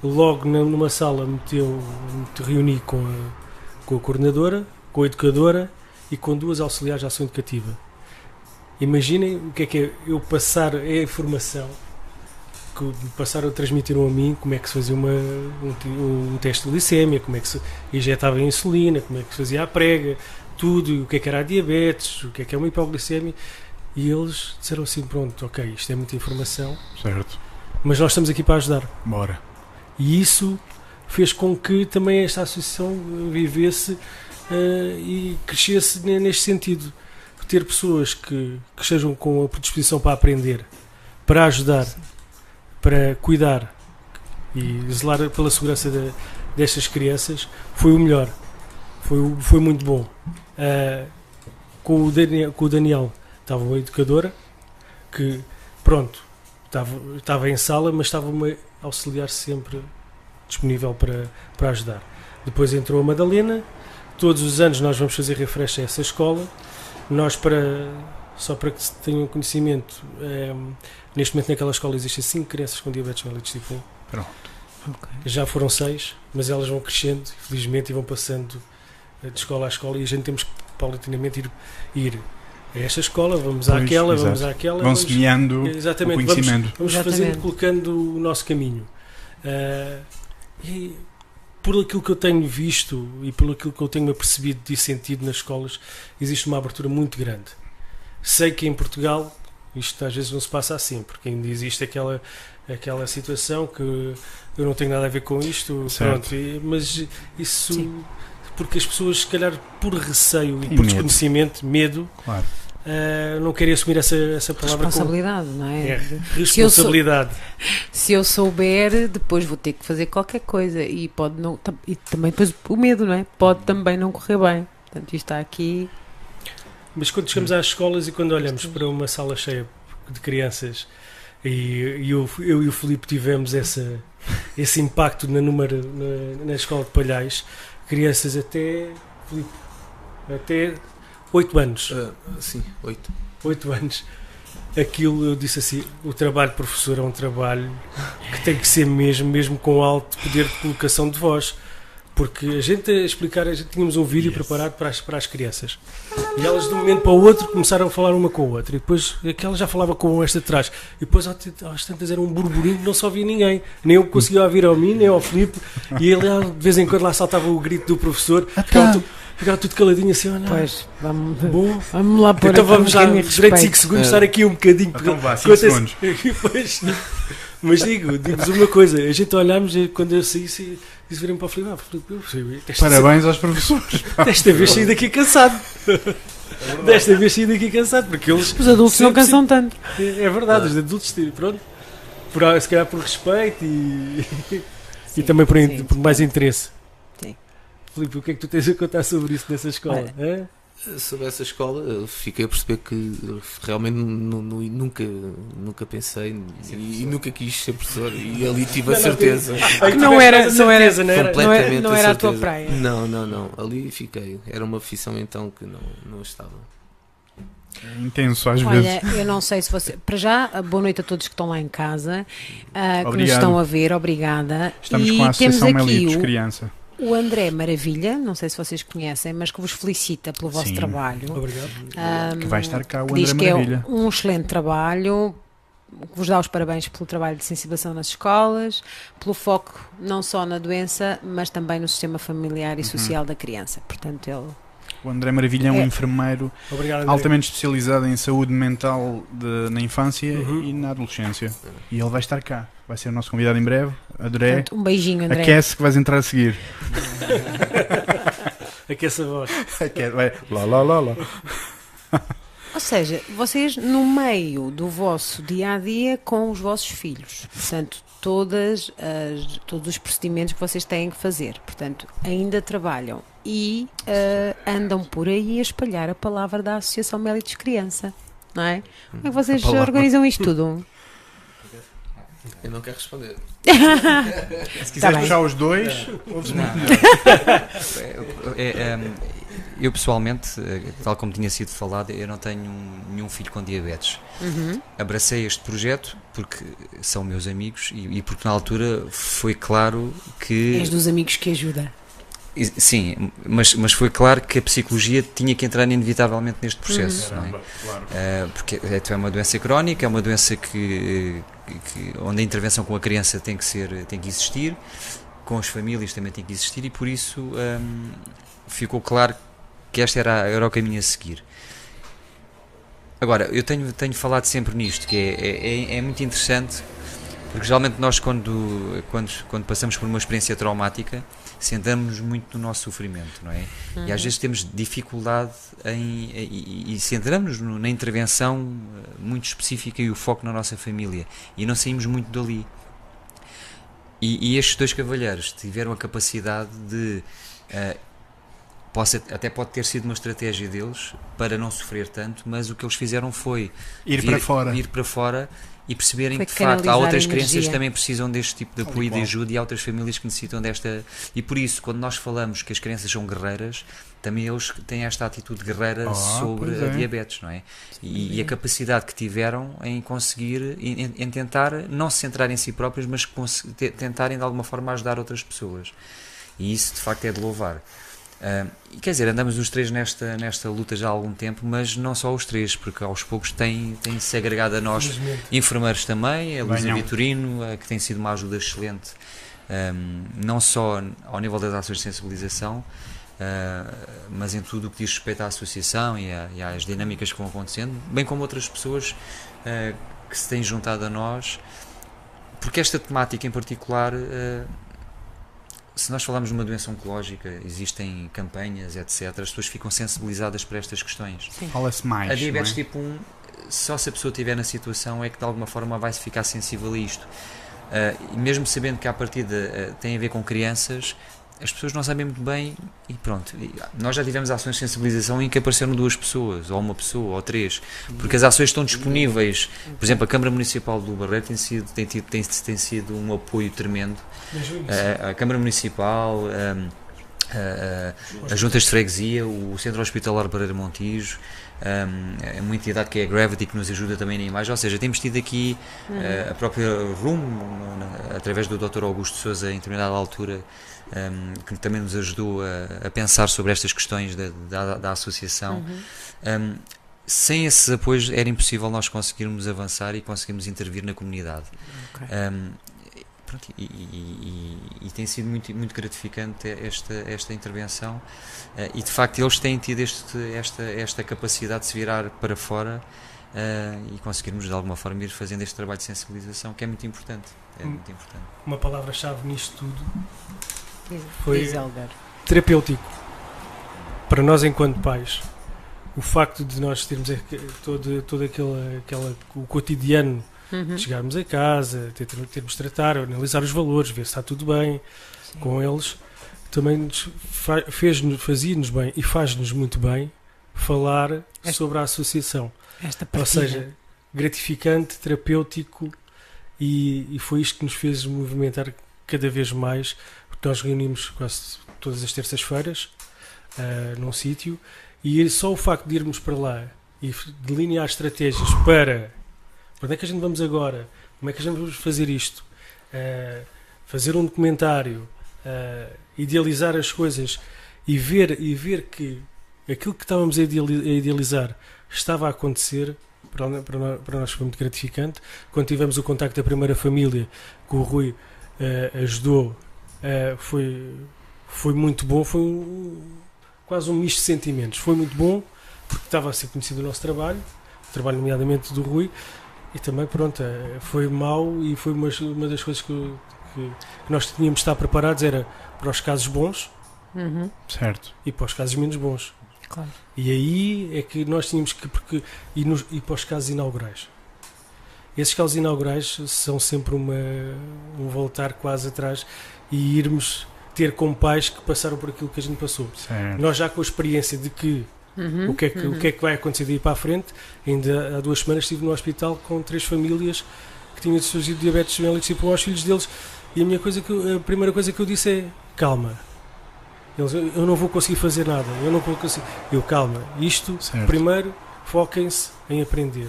Logo numa sala me reuni com a coordenadora, com a educadora e com 2 auxiliares de ação educativa. Imaginem o que é eu passar a informação que me passaram a transmitiram a mim, como é que se fazia um teste de glicémia, como é que se injetava a insulina, como é que se fazia a prega, tudo, o que era a diabetes, o que é uma hipoglicemia, e eles disseram assim, pronto, ok, isto é muita informação, certo, mas nós estamos aqui para ajudar. Bora. E isso fez com que também esta associação vivesse e crescesse neste sentido. Ter pessoas que estejam com a predisposição para aprender, para ajudar, para cuidar e zelar pela segurança destas crianças, foi o melhor. Foi muito bom. Com o Daniel estava uma educadora que, pronto, estava em sala, mas estava-me a auxiliar sempre disponível para ajudar. Depois entrou a Madalena. Todos os anos nós vamos fazer refresh a essa escola. Nós, só para que se tenham conhecimento, neste momento naquela escola existem 5 crianças com diabetes mellitus tipo 1. Pronto. Já foram 6, mas elas vão crescendo, felizmente, e vão passando de escola a escola, e a gente temos que paulatinamente ir a esta escola, vamos àquela. Vão-se guiando o conhecimento. Vamos fazendo, colocando o nosso caminho. E por aquilo que eu tenho visto e pelo aquilo que eu tenho percebido e sentido nas escolas, existe uma abertura muito grande. sei que em Portugal isto às vezes não se passa assim, porque ainda existe aquela situação que eu não tenho nada a ver com isto, pronto, mas isso... Sim. Porque as pessoas, se calhar, por receio e por desconhecimento, medo, claro. Não querem assumir essa palavra. Responsabilidade, não é? Responsabilidade. Se eu souber, depois vou ter que fazer qualquer coisa e pode não. E também depois o medo, não é? Pode também não correr bem. Portanto, isto está aqui. Mas quando chegamos às escolas e quando olhamos para uma sala cheia de crianças e eu e o Filipe tivemos esse impacto na escola de Palhais. Crianças até 8 anos. Sim, 8 anos. Aquilo, eu disse assim, o trabalho de professor é um trabalho que tem que ser mesmo com alto poder de colocação de voz. Porque a gente a explicar, tínhamos um vídeo preparado para as crianças. E elas de um momento para o outro começaram a falar uma com a outra. E depois aquela já falava com esta de trás. E depois às tantas era um burburinho que não só ouvia ninguém. Nem eu conseguia ouvir ao mim, nem ao Filipe. E ele de vez em quando lá saltava o grito do professor. Ficava tudo caladinho assim, olha. Pois, vamos lá pôr então vamos lá, durante 5 segundos, estar aqui um bocadinho. Então vá, 5 segundos. Mas digo-vos uma coisa, a gente olhámos quando eu saí, disse virem para o Filipe, parabéns aos professores. Desta vez saí daqui cansado. Porque eles... Os adultos não cansam tanto. É verdade, os adultos, pronto, se calhar por respeito e também por mais interesse. Sim. Filipe, o que é que tu tens a contar sobre isso nessa escola? Sobre essa escola, fiquei a perceber que realmente nunca pensei e nunca quis ser professor, e ali tive a certeza. Não era Completamente a tua praia. Não, ali fiquei. Era uma profissão então que não estava. Intenso às vezes. Olha, eu não sei se você... Para já, boa noite a todos que estão lá em casa, que nos estão a ver, obrigada. Estamos com a Associação Melitos Criança. O André Maravilha, não sei se vocês conhecem, mas que vos felicita pelo vosso trabalho. Obrigado. Que vai estar cá o André diz que Maravilha. É um excelente trabalho, que vos dá os parabéns pelo trabalho de sensibilização nas escolas, pelo foco não só na doença, mas também no sistema familiar e social da criança. Portanto, o André Maravilha é um enfermeiro altamente especializado em saúde mental na infância e na adolescência. E ele vai estar cá. Vai ser o nosso convidado em breve. André. Portanto, um beijinho, André. Aquece que vais entrar a seguir. Aquece a voz. Vai. Lá. Ou seja, vocês no meio do vosso dia-a-dia com os vossos filhos. Portanto, todos os procedimentos que vocês têm que fazer. Portanto, ainda trabalham e andam por aí a espalhar a palavra da Associação Melitos Criança. Não é? Como é que vocês organizam isto tudo? Eu não quero responder. Se quiseres puxar os dois, ouve-se muito melhor. Eu pessoalmente, tal como tinha sido falado, eu não tenho nenhum filho com diabetes. Abracei este projeto porque são meus amigos e porque na altura foi claro que... És dos amigos que ajuda. Sim, mas foi claro que a psicologia tinha que entrar inevitavelmente neste processo, não é? Claro. Porque é uma doença crónica, é uma doença onde a intervenção com a criança tem que existir, com as famílias também tem que existir, e por isso ficou claro que este era o caminho a seguir. Agora, eu tenho falado sempre nisto, que é muito interessante, porque geralmente nós quando passamos por uma experiência traumática, centramos muito no nosso sofrimento, não é? E às vezes temos dificuldade e centramos na intervenção muito específica e o foco na nossa família, e não saímos muito dali. E estes dois cavalheiros tiveram a capacidade de... até pode ter sido uma estratégia deles para não sofrer tanto, mas o que eles fizeram foi ir para fora e perceberem que de facto há outras crianças que também precisam deste tipo de apoio e de ajuda, e há outras famílias que necessitam desta, e por isso quando nós falamos que as crianças são guerreiras, também eles têm esta atitude guerreira sobre a diabetes, não é? E a capacidade que tiveram em conseguir, em tentar não se centrar em si próprios, mas tentarem de alguma forma ajudar outras pessoas, e isso de facto é de louvar. E quer dizer, andamos os três nesta luta já há algum tempo, mas não só os três, porque aos poucos tem-se agregado a nós enfermeiros também, a Luísa Vitorino, que tem sido uma ajuda excelente, não só ao nível das ações de sensibilização, mas em tudo o que diz respeito à associação e às dinâmicas que vão acontecendo, bem como outras pessoas que se têm juntado a nós, porque esta temática em particular, se nós falarmos de uma doença oncológica, existem campanhas, etc., as pessoas ficam sensibilizadas para estas questões. Fala-se mais. A diabetes tipo 1, só se a pessoa estiver na situação é que de alguma forma vai-se ficar sensível a isto. E mesmo sabendo que à partida tem a ver com crianças, as pessoas não sabem muito bem e pronto. Nós já tivemos ações de sensibilização em que apareceram 2 pessoas, ou 1 pessoa, ou 3, porque as ações estão disponíveis. Por exemplo, a Câmara Municipal do Barreiro tem sido um apoio tremendo. A Câmara Municipal, as juntas de freguesia, o Centro Hospitalar Barreiro Montijo, uma entidade que é a Gravity, que nos ajuda também na imagem, ou seja, temos tido aqui a própria RUM, através do Dr. Augusto Sousa, em determinada altura, que também nos ajudou a pensar sobre estas questões da associação. Sem esses apoios era impossível nós conseguirmos avançar e conseguirmos intervir na comunidade. Pronto, e tem sido muito, muito gratificante esta intervenção, e de facto eles têm tido esta capacidade de se virar para fora e conseguirmos de alguma forma ir fazendo este trabalho de sensibilização, que é muito importante. Uma palavra-chave nisto tudo foi Zelder. terapêutico. Para nós enquanto pais, o facto de nós termos todo o cotidiano, chegarmos a casa, termos de tratar, analisar os valores, ver se está tudo bem com eles, também fazia-nos bem e faz-nos muito bem falar sobre a associação. Ou seja, gratificante, terapêutico, e foi isto que nos fez movimentar cada vez mais, porque nós reunimos quase todas as terças-feiras num sítio, e só o facto de irmos para lá e delinear estratégias para onde é que a gente vamos agora, como é que a gente vamos fazer isto, fazer um documentário, idealizar as coisas e ver que aquilo que estávamos a idealizar estava a acontecer, para nós foi muito gratificante. Quando tivemos o contacto da primeira família, que o Rui ajudou, foi muito bom, quase um misto de sentimentos. Foi muito bom, porque estava a ser conhecido o nosso trabalho nomeadamente do Rui, e também, pronto, foi mau, e foi uma das coisas que nós tínhamos de estar preparados, era para os casos bons, certo, e para os casos menos bons. Claro. E aí é que nós tínhamos que... E para os casos inaugurais. Esses casos inaugurais são sempre um voltar quase atrás e irmos ter com pais que passaram por aquilo que a gente passou. certo. Nós já com a experiência de que o que é que vai acontecer daí para a frente, ainda há 2 semanas estive no hospital com 3 famílias que tinham surgido diabetes mellitus tipo aos filhos deles, e a primeira coisa que eu disse é: calma, eu não vou conseguir fazer nada, calma, isto, certo. primeiro foquem-se em aprender,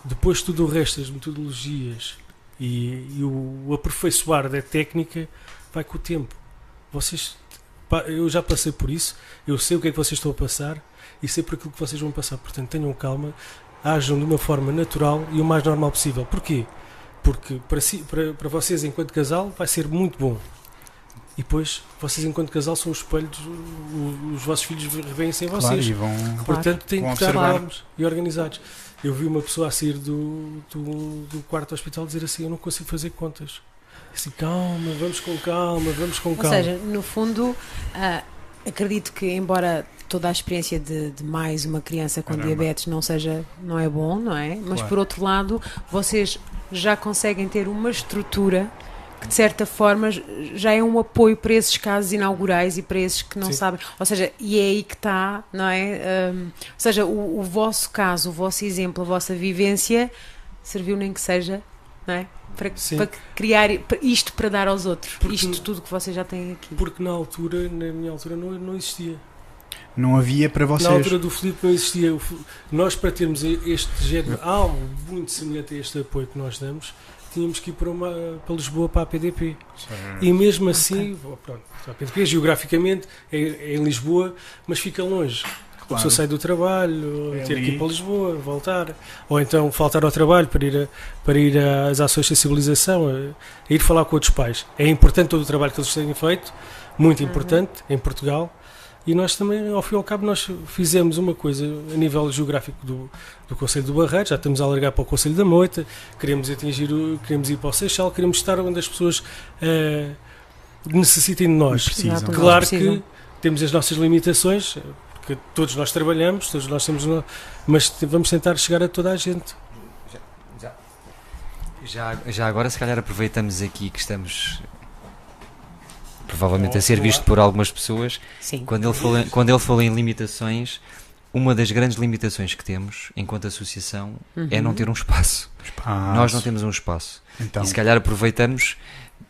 depois tudo o resto, as metodologias e o aperfeiçoar da técnica vai com o tempo. Eu já passei por isso, eu sei o que é que vocês estão a passar e sei por aquilo que vocês vão passar, portanto tenham calma, ajam de uma forma natural e o mais normal possível. Porquê? Porque para vocês enquanto casal vai ser muito bom, e depois vocês enquanto casal são os espelhos, os vossos filhos revêem-se em vocês, E vão, portanto têm que vão estar observar. calmos e organizados. Eu vi uma pessoa a sair do quarto do hospital dizer assim: eu não consigo fazer contas. Assim, calma, vamos com calma. Ou seja, no fundo, acredito que, embora toda a experiência de mais uma criança com diabetes não é bom, não é? Mas Claro. por outro lado, vocês já conseguem ter uma estrutura que de certa forma já é um apoio para esses casos inaugurais e para esses que não Sim. sabem, ou seja, e é aí que está, não é? Ou seja, o vosso caso, o vosso exemplo, a vossa vivência serviu nem que seja, não é? Para criar isto para dar aos outros, isto tudo que vocês já têm aqui. Porque na minha altura não existia. Não havia para vocês. Na altura do Filipe não existia. Nós, para termos este género, algo muito semelhante a este apoio que nós damos, tínhamos que ir para Lisboa, para a PDP. certo. E mesmo assim, pronto, a PDP geograficamente é em Lisboa, mas fica longe. A pessoa sai do trabalho, ter que ir para Lisboa, voltar, ou então faltar ao trabalho para ir às ações de sensibilização, a ir falar com outros pais. É importante todo o trabalho que eles têm feito, muito importante, em Portugal, E nós também, ao fim e ao cabo, nós fizemos uma coisa a nível geográfico do Concelho do Barreiro, já estamos a alargar para o Concelho da Moita, queremos ir para o Seixal, queremos estar onde as pessoas necessitem de nós. Precisam. Claro que temos as nossas limitações, porque todos nós trabalhamos, todos nós temos, mas vamos tentar chegar a toda a gente. Já agora, se calhar, aproveitamos aqui que estamos provavelmente a ser visto por algumas pessoas. Sim. Quando ele falou em limitações, uma das grandes limitações que temos enquanto associação é não ter um espaço. Nós não temos um espaço. Então, E se calhar aproveitamos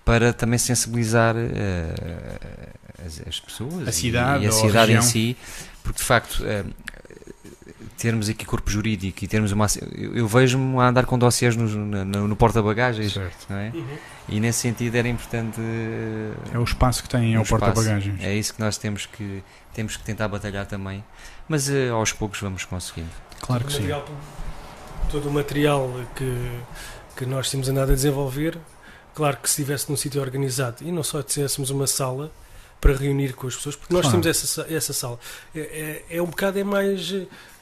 para também sensibilizar as pessoas A cidade e a ou a cidade em região. si, porque de facto termos aqui corpo jurídico e termos uma... Eu vejo-me a andar com dossiês no porta-bagagens, certo. não é? E nesse sentido era importante... É o espaço que tem, é o espaço. porta-bagagens. É isso que nós temos que tentar batalhar também, mas aos poucos vamos conseguindo. Claro que sim. Todo o material que nós temos andado a desenvolver, claro que se estivesse num sítio organizado e não só tivéssemos uma sala para reunir com as pessoas, porque nós Claro. temos essa sala. É um bocado mais...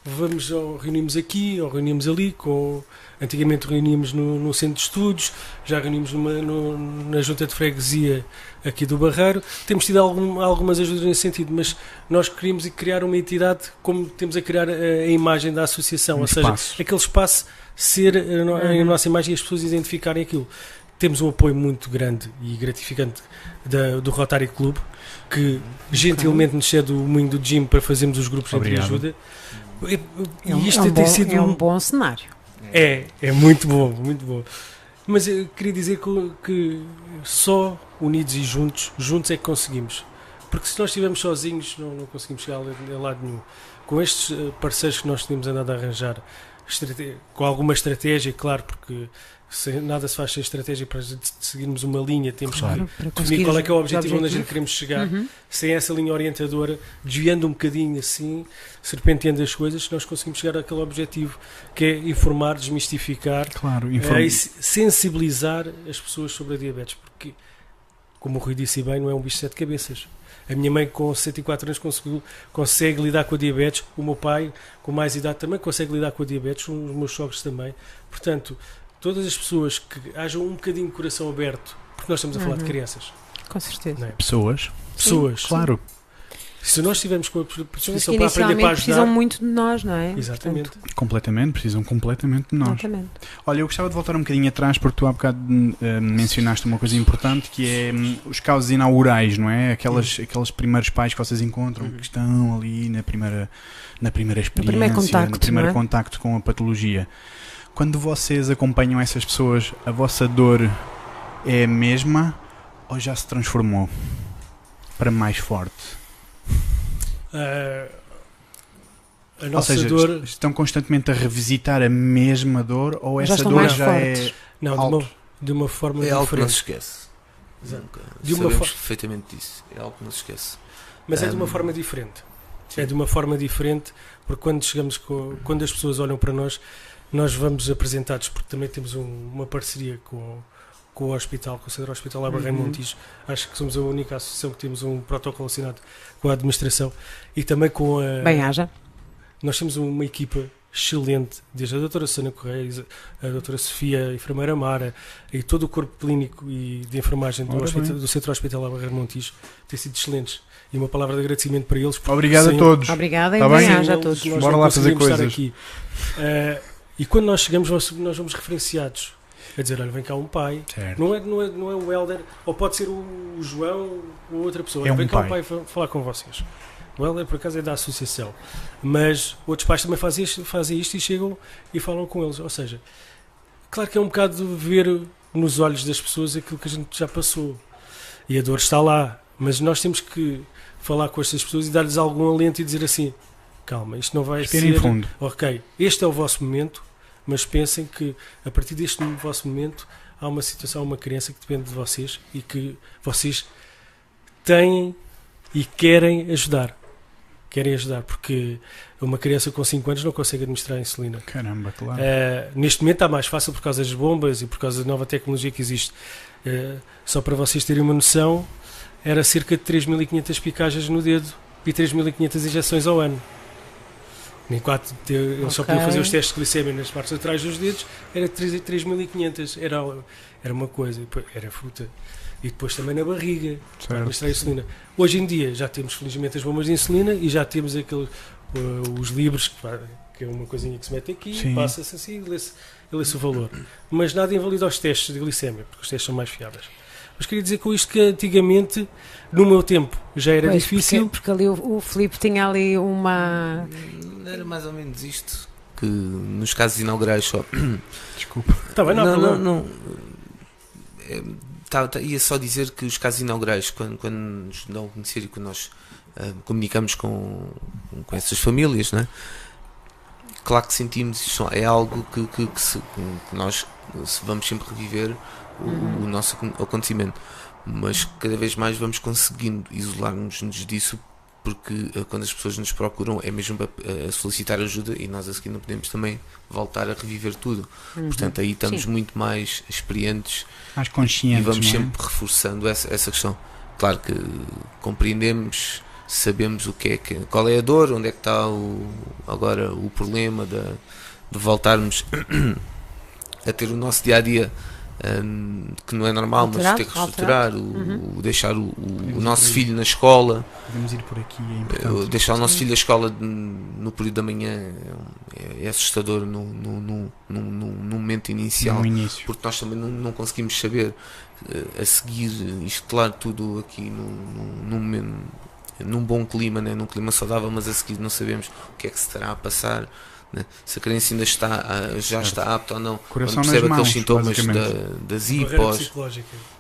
Vamos, ou reunimos aqui, ou reunimos ali, antigamente reuníamos no centro de estudos, já reunimos na junta de freguesia aqui do Barreiro, temos tido algumas ajudas nesse sentido, mas nós queríamos criar uma entidade como temos a criar a imagem da associação, ou seja, aquele espaço ser a nossa imagem e as pessoas identificarem aquilo. Temos um apoio muito grande e gratificante do Rotary Club, que gentilmente nos cede o moinho do gym para fazermos os grupos de ajuda. E isto tem sido um bom cenário. É muito bom, muito bom. Mas eu queria dizer que só unidos e juntos é que conseguimos. Porque se nós estivermos sozinhos, não conseguimos chegar a lado nenhum. Com estes parceiros que nós temos andado a arranjar, com alguma estratégia, claro, porque nada se faz sem estratégia. Para seguirmos uma linha, temos que definir qual é que é o objetivo onde a gente queremos chegar. Sem essa linha orientadora, desviando um bocadinho assim, serpenteando as coisas, nós conseguimos chegar àquele objetivo que é informar, desmistificar, e sensibilizar as pessoas sobre a diabetes, porque, como o Rui disse bem, não é um bicho de 7 cabeças. A minha mãe com 64 anos consegue lidar com a diabetes, o meu pai com mais idade também consegue lidar com a diabetes, os meus sogros também. Portanto, todas as pessoas que hajam um bocadinho de coração aberto, porque nós estamos a falar de crianças. Com certeza. Não é? Pessoas. Claro. Se nós estivermos com a predisposição que para aprender, para ajudar... precisam muito de nós, não é? Exatamente. Completamente, precisam completamente de nós. Exatamente. Olha, eu gostava de voltar um bocadinho atrás, porque tu há bocado mencionaste uma coisa importante, que é os casos inaugurais, não é? Aqueles primeiros pais que vocês encontram, que estão ali na primeira experiência, no primeiro contacto com a patologia. Quando vocês acompanham essas pessoas, a vossa dor é a mesma ou já se transformou para mais forte? A nossa dor... estão constantemente a revisitar a mesma dor ou essa dor já fortes. Não, de uma forma diferente. É algo que não diferente. se esquece. Nunca. De uma Sabemos perfeitamente disso. É algo que não se esquece. Mas é de uma forma diferente. É de uma forma diferente, porque quando as pessoas olham para nós vamos apresentados, porque também temos uma parceria com o hospital, com o Centro Hospitalar Barreiro Montijo. Acho que somos a única associação que temos um protocolo assinado com a administração e também com a... Bem-haja. Nós temos uma equipa excelente, desde a doutora Susana Correia, a doutora Sofia, a enfermeira Mara e todo o corpo clínico e de enfermagem do Centro Hospitalar Barreiro Montijo têm sido excelentes. E uma palavra de agradecimento para eles. Obrigado a todos. Obrigada e Tá bem-haja a todos. Bora lá fazer coisas. Aqui. E quando nós chegamos, nós vamos referenciados. Quer dizer, olha, vem cá um pai. Não é o Helder, ou pode ser o João ou outra pessoa. Vem cá um pai falar com vocês. O Helder, por acaso, é da associação. Mas outros pais também fazem isto e chegam e falam com eles. Ou seja, claro que é um bocado de ver nos olhos das pessoas aquilo que a gente já passou. E a dor está lá. Mas nós temos que falar com estas pessoas e dar-lhes algum alento e dizer assim: calma, isto não vai ser... fundo. Ok, este é o vosso momento, mas pensem que a partir deste vosso momento há uma situação, uma criança que depende de vocês e que vocês têm e querem ajudar. Querem ajudar, porque uma criança com 5 anos não consegue administrar a insulina. Caramba, claro. Neste momento está mais fácil por causa das bombas e por causa da nova tecnologia que existe. Só para vocês terem uma noção, era cerca de 3.500 picagens no dedo e 3.500 injeções ao ano. Nem 4, eles só podiam fazer os testes de glicemia nas partes laterais dos dedos, era 3.500, era uma coisa, era fruta. E depois também na barriga, para administrar a insulina. Hoje em dia já temos felizmente as bombas de insulina e já temos os livros, que é uma coisinha que se mete aqui, passa-se assim e lê-se o valor. Mas nada invalida os testes de glicemia, porque os testes são mais fiáveis. Mas queria dizer com isto que antigamente, no meu tempo, já era difícil. Porque ali o Filipe tinha ali uma... Era mais ou menos isto, que nos casos inaugurais só... Desculpa. Tá bem, não. Ia só dizer que os casos inaugurais, quando nos dão a conhecer e quando nós comunicamos com essas famílias, não é? Claro que sentimos isso, é algo que nós vamos sempre reviver o nosso acontecimento, mas cada vez mais vamos conseguindo isolar-nos disso, porque quando as pessoas nos procuram é mesmo a solicitar ajuda e nós a seguir não podemos também voltar a reviver tudo. Portanto, aí estamos muito mais experientes, mais conscientes, e vamos não é? sempre reforçando essa questão. Claro que compreendemos, sabemos qual é a dor, onde é que está agora o problema de voltarmos a ter o nosso dia-a-dia, que não é normal, mas ter que reestruturar, deixar o nosso filho na escola. Podemos ir por aqui, é importante. Deixar o nosso filho na escola no período da manhã é assustador no momento inicial, porque nós também não conseguimos saber a seguir, isto claro, tudo aqui num bom clima, né? Num clima saudável, mas a seguir não sabemos o que é que se estará a passar, né? Se a criança ainda já está apta ou não, quando percebe aqueles sintomas das hipos.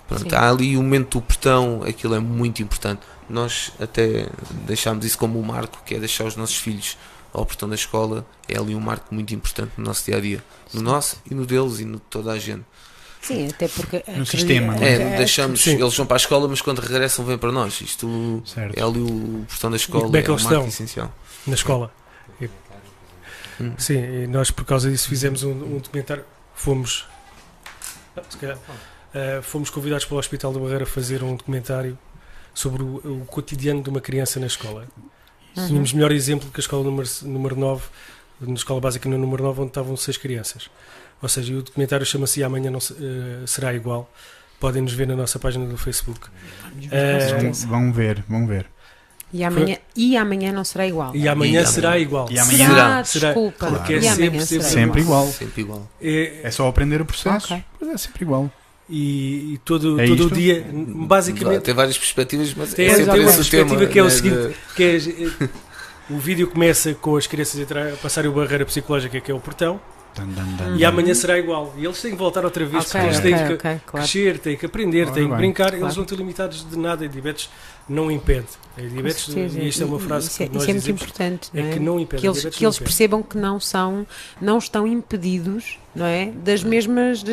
Pronto, há ali o momento do portão, aquilo é muito importante. Nós até deixámos isso como um marco, que é deixar os nossos filhos ao portão da escola, é ali um marco muito importante no nosso dia-a-dia, no nosso e no deles e no de toda a gente. Sim, até porque no sistema, deixamos, eles vão para a escola, mas quando regressam vêm para nós. Isto é ali o portão da escola, como é que um eles marco estão essencial na escola. Sim, e nós por causa disso fizemos um documentário. Fomos convidados pelo Hospital da Barreira a fazer um documentário sobre o cotidiano de uma criança na escola. Tínhamos melhor exemplo que a escola número 9, na escola básica no número 9, onde estavam 6 crianças. Ou seja, o documentário chama-se Amanhã Não Será Igual. Podem nos ver na nossa página do Facebook. Vão ver. E amanhã não será igual. E amanhã será igual. E amanhã será. Desculpa. Claro. Porque é sempre igual. Sempre igual. É só aprender o processo. É sempre igual. E todo o dia, basicamente. Tem várias perspectivas, mas tem sempre uma esse perspectiva tema, que é o seguinte: o vídeo começa com as crianças a passarem a barreira psicológica, que é o portão. E amanhã será igual. E eles têm que voltar outra vez, porque eles têm que crescer, têm que aprender, têm que brincar. Eles não estão limitados de nada. A diabetes não impede. A diabetes, e isto é uma frase que nós é dizemos, muito importante, é que não impede. Que eles percebam que não estão impedidos, não é? Das mesmas.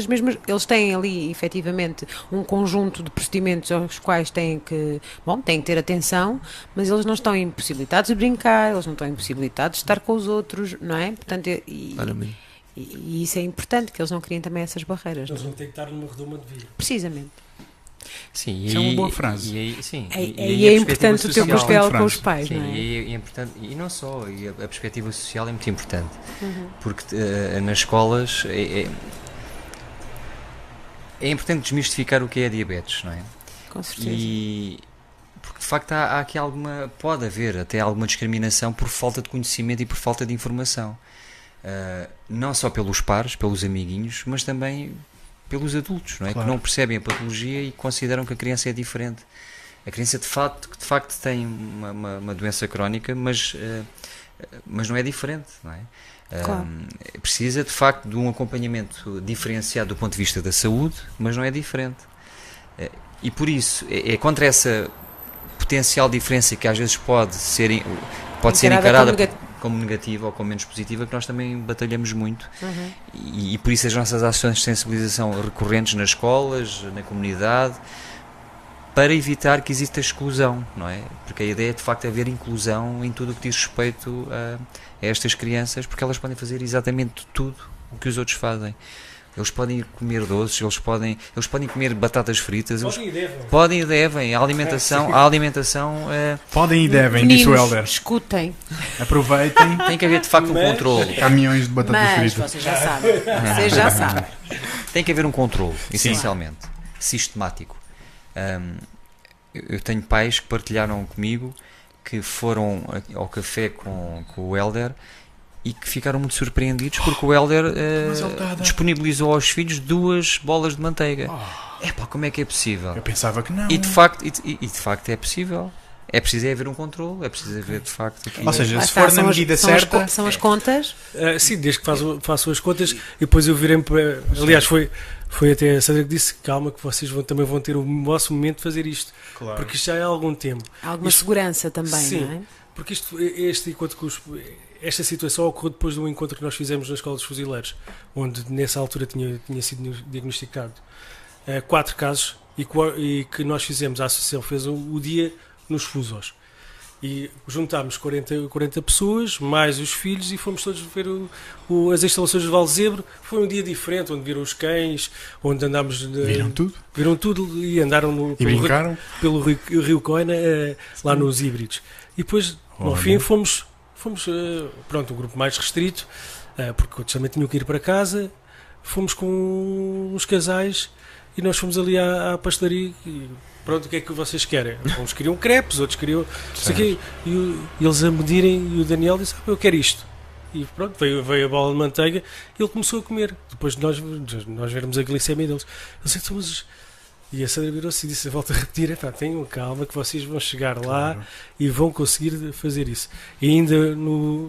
Eles têm ali, efetivamente, um conjunto de procedimentos aos quais têm que ter atenção, mas eles não estão impossibilitados de brincar, eles não estão impossibilitados de estar com os outros, não é? Portanto, e isso é importante, que eles não criem também essas barreiras. Eles não têm que estar numa redoma de vida. Precisamente. Sim, isso é uma boa frase. E é importante o teu papel com os pais, sim, não é? E é importante, e não só, e a perspectiva social é muito importante, porque nas escolas é importante desmistificar o que é a diabetes, não é? Com certeza. Porque de facto há aqui pode haver até alguma discriminação por falta de conhecimento e por falta de informação. Não só pelos pares, pelos amiguinhos, mas também pelos adultos, não é? Claro. Que não percebem a patologia e consideram que a criança é diferente. A criança de facto tem uma doença crónica, mas não é diferente, não é? Claro. Precisa de facto de um acompanhamento diferenciado do ponto de vista da saúde, mas não é diferente. E por isso é contra essa potencial diferença que às vezes pode ser encarada como negativa ou como menos positiva, que nós também batalhamos muito. E por isso as nossas ações de sensibilização recorrentes nas escolas, na comunidade, para evitar que exista exclusão, não é? Porque a ideia é de facto haver inclusão em tudo o que diz respeito a estas crianças, porque elas podem fazer exatamente tudo o que os outros fazem. eles podem ir comer doces, eles podem comer batatas fritas, Podem e devem. podem e devem. A alimentação Podem e devem, Meninos, disse o Helder. escutem, Aproveitem. tem que haver de facto um Mas- controle. Caminhões de batatas mas fritas. vocês já sabem. Vocês já sabem. Tem que haver um controle, essencialmente, sistemático. Eu tenho pais que partilharam comigo que foram ao café com o Helder e que ficaram muito surpreendidos porque o Helder Mas ele está a dar- disponibilizou aos filhos 2 bolas de manteiga. Epá, como é que é possível? Eu pensava que não. E de facto é possível. É preciso haver um controle, é preciso haver de facto aqui. Ou seja, Lá se está, for na são as- medida são as certa. co- São as contas. Sim, desde que faço as contas e depois eu virei para. Aliás, foi até a Sandra que disse: calma, que vocês também vão ter o vosso momento de fazer isto. Claro. Porque isto já é há algum tempo. Alguma Isto- segurança também, Sim. não é? Porque esta situação ocorreu depois de um encontro que nós fizemos na Escola dos Fuzileiros, onde nessa altura tinha sido diagnosticado 4 casos e que nós fizemos, a associação fez o dia nos fusos. E juntámos 40 pessoas, mais os filhos, e fomos todos ver as instalações do Valzebre. Foi um dia diferente, onde viram os cães, onde andámos... Viram tudo e andaram e brincaram. pelo Rio Coina, lá nos híbridos. E depois, no fim, fomos pronto, um grupo mais restrito, porque outros também tinham que ir para casa. Fomos com uns casais e nós fomos ali à pastelaria e pronto, o que é que vocês querem? Uns queriam crepes, outros queriam... Isso aqui, e eles a medirem, e o Daniel disse, eu quero isto. E pronto, veio a bola de manteiga e ele começou a comer. Depois de nós vermos a glicemia deles. Ele disse, mas... E a Sandra virou-se e disse, volta a repetir, tenham calma que vocês vão chegar lá. Claro. E vão conseguir fazer isso. E ainda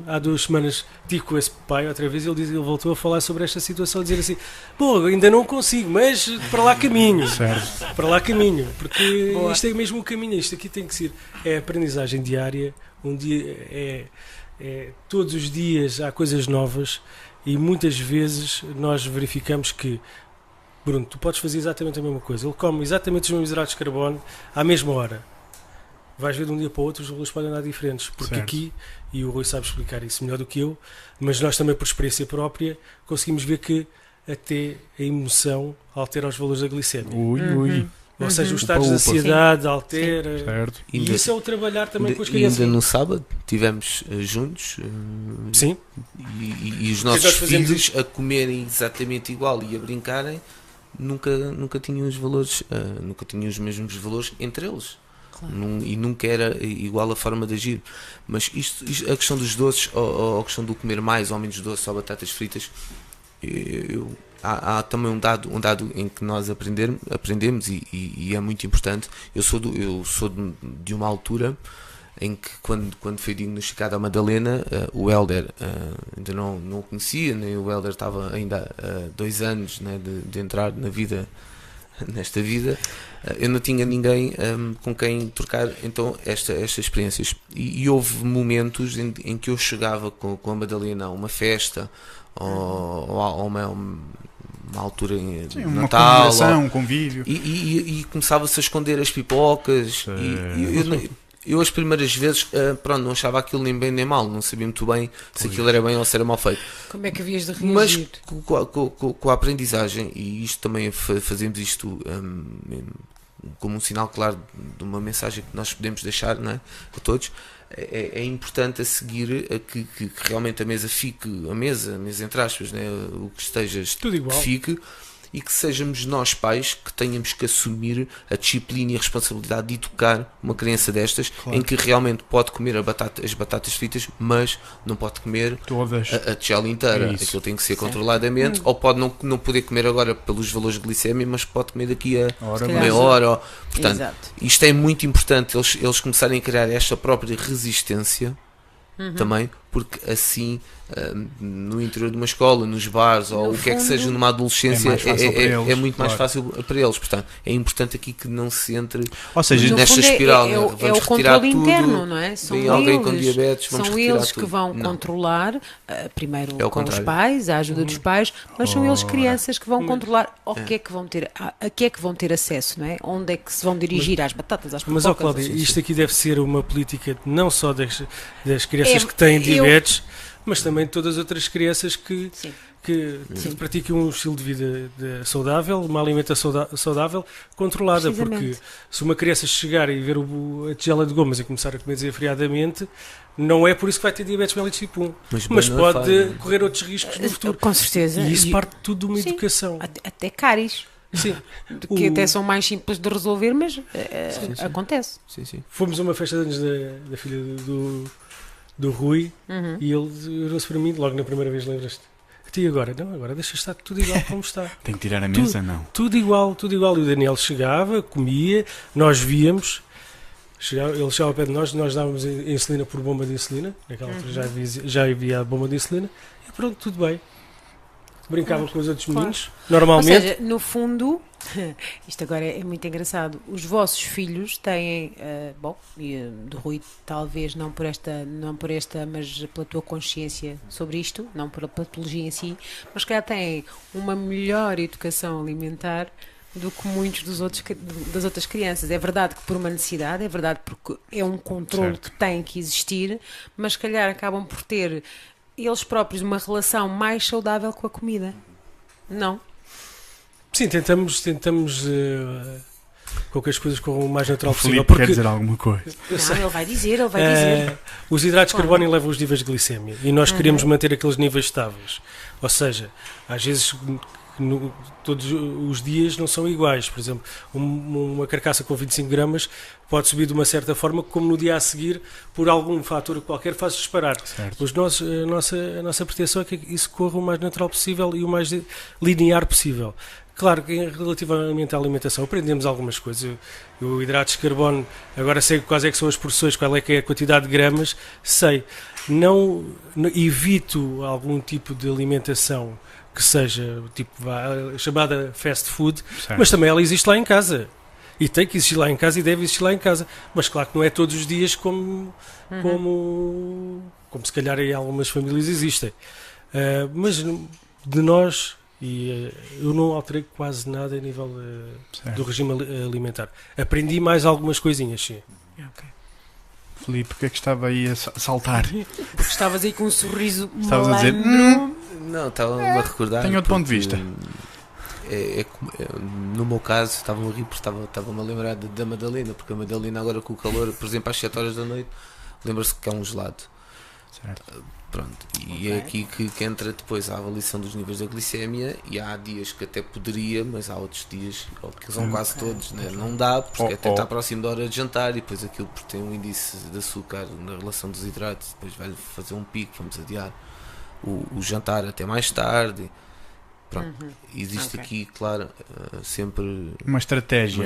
há 2 semanas tive com esse pai, outra vez, ele voltou a falar sobre esta situação, a dizer assim, bom, ainda não consigo, mas para lá caminho. Certo. Para lá caminho, porque Boa. isto é mesmo o caminho, isto aqui tem que ser, é aprendizagem diária, um dia todos os dias há coisas novas e muitas vezes nós verificamos que Bruno, tu podes fazer exatamente a mesma coisa. Ele come exatamente os mesmos hidratos de carbono à mesma hora. Vais ver de um dia para o outro, os valores podem andar diferentes. Porque certo. Aqui, e o Rui sabe explicar isso melhor do que eu, mas nós também, por experiência própria, conseguimos ver que até a emoção altera os valores da glicemia. Ui. Ou seja, os estados Upa. de ansiedade altera. Certo. E isso é o trabalhar também com as Ainda crianças. no sábado tivemos juntos Sim. e os nós nossos fazemos filhos a comerem exatamente igual e a brincarem nunca tinham os valores, nunca tinham os mesmos valores entre eles. Claro. E nunca era igual a forma de agir. Mas isto, a questão dos doces, ou a questão do comer mais ou menos doce ou batatas fritas, há também um dado em que nós aprendemos e é muito importante. Eu sou de uma altura em que quando foi diagnosticada a Madalena, o Helder ainda não o conhecia, nem o Helder estava ainda há 2 anos, né, de entrar nesta vida. Eu não tinha ninguém com quem trocar então estas experiências e houve momentos em que eu chegava com a Madalena a uma festa ou a uma altura de Uma Natal, comemoração, um convívio. e começava-se a esconder as pipocas. Eu as primeiras vezes não achava aquilo nem bem nem mal, não sabia muito bem se aquilo era bem ou se era mal feito. Como é que havias de Mas reagir? com a aprendizagem, e isto também fazemos isto como um sinal claro de uma mensagem que nós podemos deixar, não é, a todos, é importante a seguir que realmente a mesa entre aspas, né, o que esteja, Tudo igual. que fique, e que sejamos nós pais que tenhamos que assumir a disciplina e a responsabilidade de educar uma criança destas, claro. em que realmente pode comer as batatas fritas, mas não pode comer Todas. a tigela inteira. Aquilo tem que ser controladamente, ou pode não poder comer agora pelos valores de glicemia, mas pode comer daqui a meia hora. Portanto, Exato. isto é muito importante, eles começarem a criar esta própria resistência também, porque assim no interior de uma escola, nos bares ou o que é que seja numa adolescência é muito mais fácil para eles. Portanto, é importante aqui que não se entre nesta espiral. É o Vamos controle retirar tudo, interno, não é? São vem alguém eles, com diabetes, vamos são retirar eles que tudo. vão Não. controlar, primeiro É o com os contrário. pais, a ajuda dos pais, mas são eles crianças que vão controlar a que é que vão ter acesso, não é? Onde é que se vão dirigir às batatas, às Mas, pipocas. Cláudia, isto aqui deve ser uma política não só das crianças que têm diabetes diabetes, mas também todas as outras crianças que Sim. praticam um estilo de vida saudável, uma alimentação saudável, controlada, porque se uma criança chegar e ver a tigela de gomas e começar a comer desenfreadamente, não é por isso que vai ter diabetes mellitus tipo 1, mas pode correr outros riscos no futuro. Com certeza. E isso parte tudo de uma educação. Até cáries. Sim. Que até são mais simples de resolver, mas acontece. Sim. Fomos a uma festa de anos da filha do Rui e ele virou-se para mim, logo na primeira vez, lembras-te? E agora? Não, agora deixa estar tudo igual como está. Tem que tirar a mesa, não? Tudo igual. E o Daniel chegava, comia, nós víamos, ele chegava ao pé de nós dávamos insulina por bomba de insulina, naquela altura já havia a bomba de insulina, e pronto, tudo bem. Brincava com os outros meninos, normalmente. Ou seja, no fundo, isto agora é muito engraçado, os vossos filhos têm, do Rui talvez não por esta, mas pela tua consciência sobre isto, não pela patologia em si, mas que já têm uma melhor educação alimentar do que muitos das outras crianças. É verdade que por uma necessidade, é verdade porque é um controle que tem que existir, mas se calhar acabam por ter eles próprios uma relação mais saudável com a comida. Não? Sim, tentamos com que as coisas corram o mais natural possível. Porque quer dizer alguma coisa. Não, ele vai dizer. Os hidratos de carbono elevam os níveis de glicemia e nós queremos manter aqueles níveis estáveis. Ou seja, às vezes todos os dias não são iguais. Por exemplo, uma carcaça com 25 gramas pode subir de uma certa forma, como no dia a seguir, por algum fator qualquer, faz disparar. A nossa pretensão é que isso corra o mais natural possível e o mais linear possível. Claro que relativamente à alimentação aprendemos algumas coisas. O hidratos de carbono, agora sei quais é que são as porções, qual é que é a quantidade de gramas, sei. Não evito algum tipo de alimentação que seja tipo chamada fast food, mas também ela existe lá em casa. E tem que existir lá em casa e deve existir lá em casa. Mas claro que não é todos os dias como se calhar em algumas famílias existem. Mas de nós, eu não alterei quase nada a nível do regime alimentar. Aprendi mais algumas coisinhas, sim. Okay. Filipe, porque é que estava aí a saltar? Estavas aí com um sorriso Estavas a dizer... Não, estava-me a recordar. Tenho outro ponto de vista. No meu caso, estava-me a rir porque estava-me a lembrar da Madalena, porque a Madalena agora com o calor, por exemplo, às 7 horas da noite, lembra-se que há um gelado. Certo. Pronto. E é aqui que entra depois a avaliação dos níveis da glicémia, e há dias que até poderia, mas há outros dias, ou que são quase todos, né? Não dá, porque até está próximo da hora de jantar, e depois aquilo porque tem um índice de açúcar na relação dos hidratos, depois vai fazer um pico, vamos adiar o jantar até mais tarde. Pronto, existe aqui, claro, sempre uma estratégia.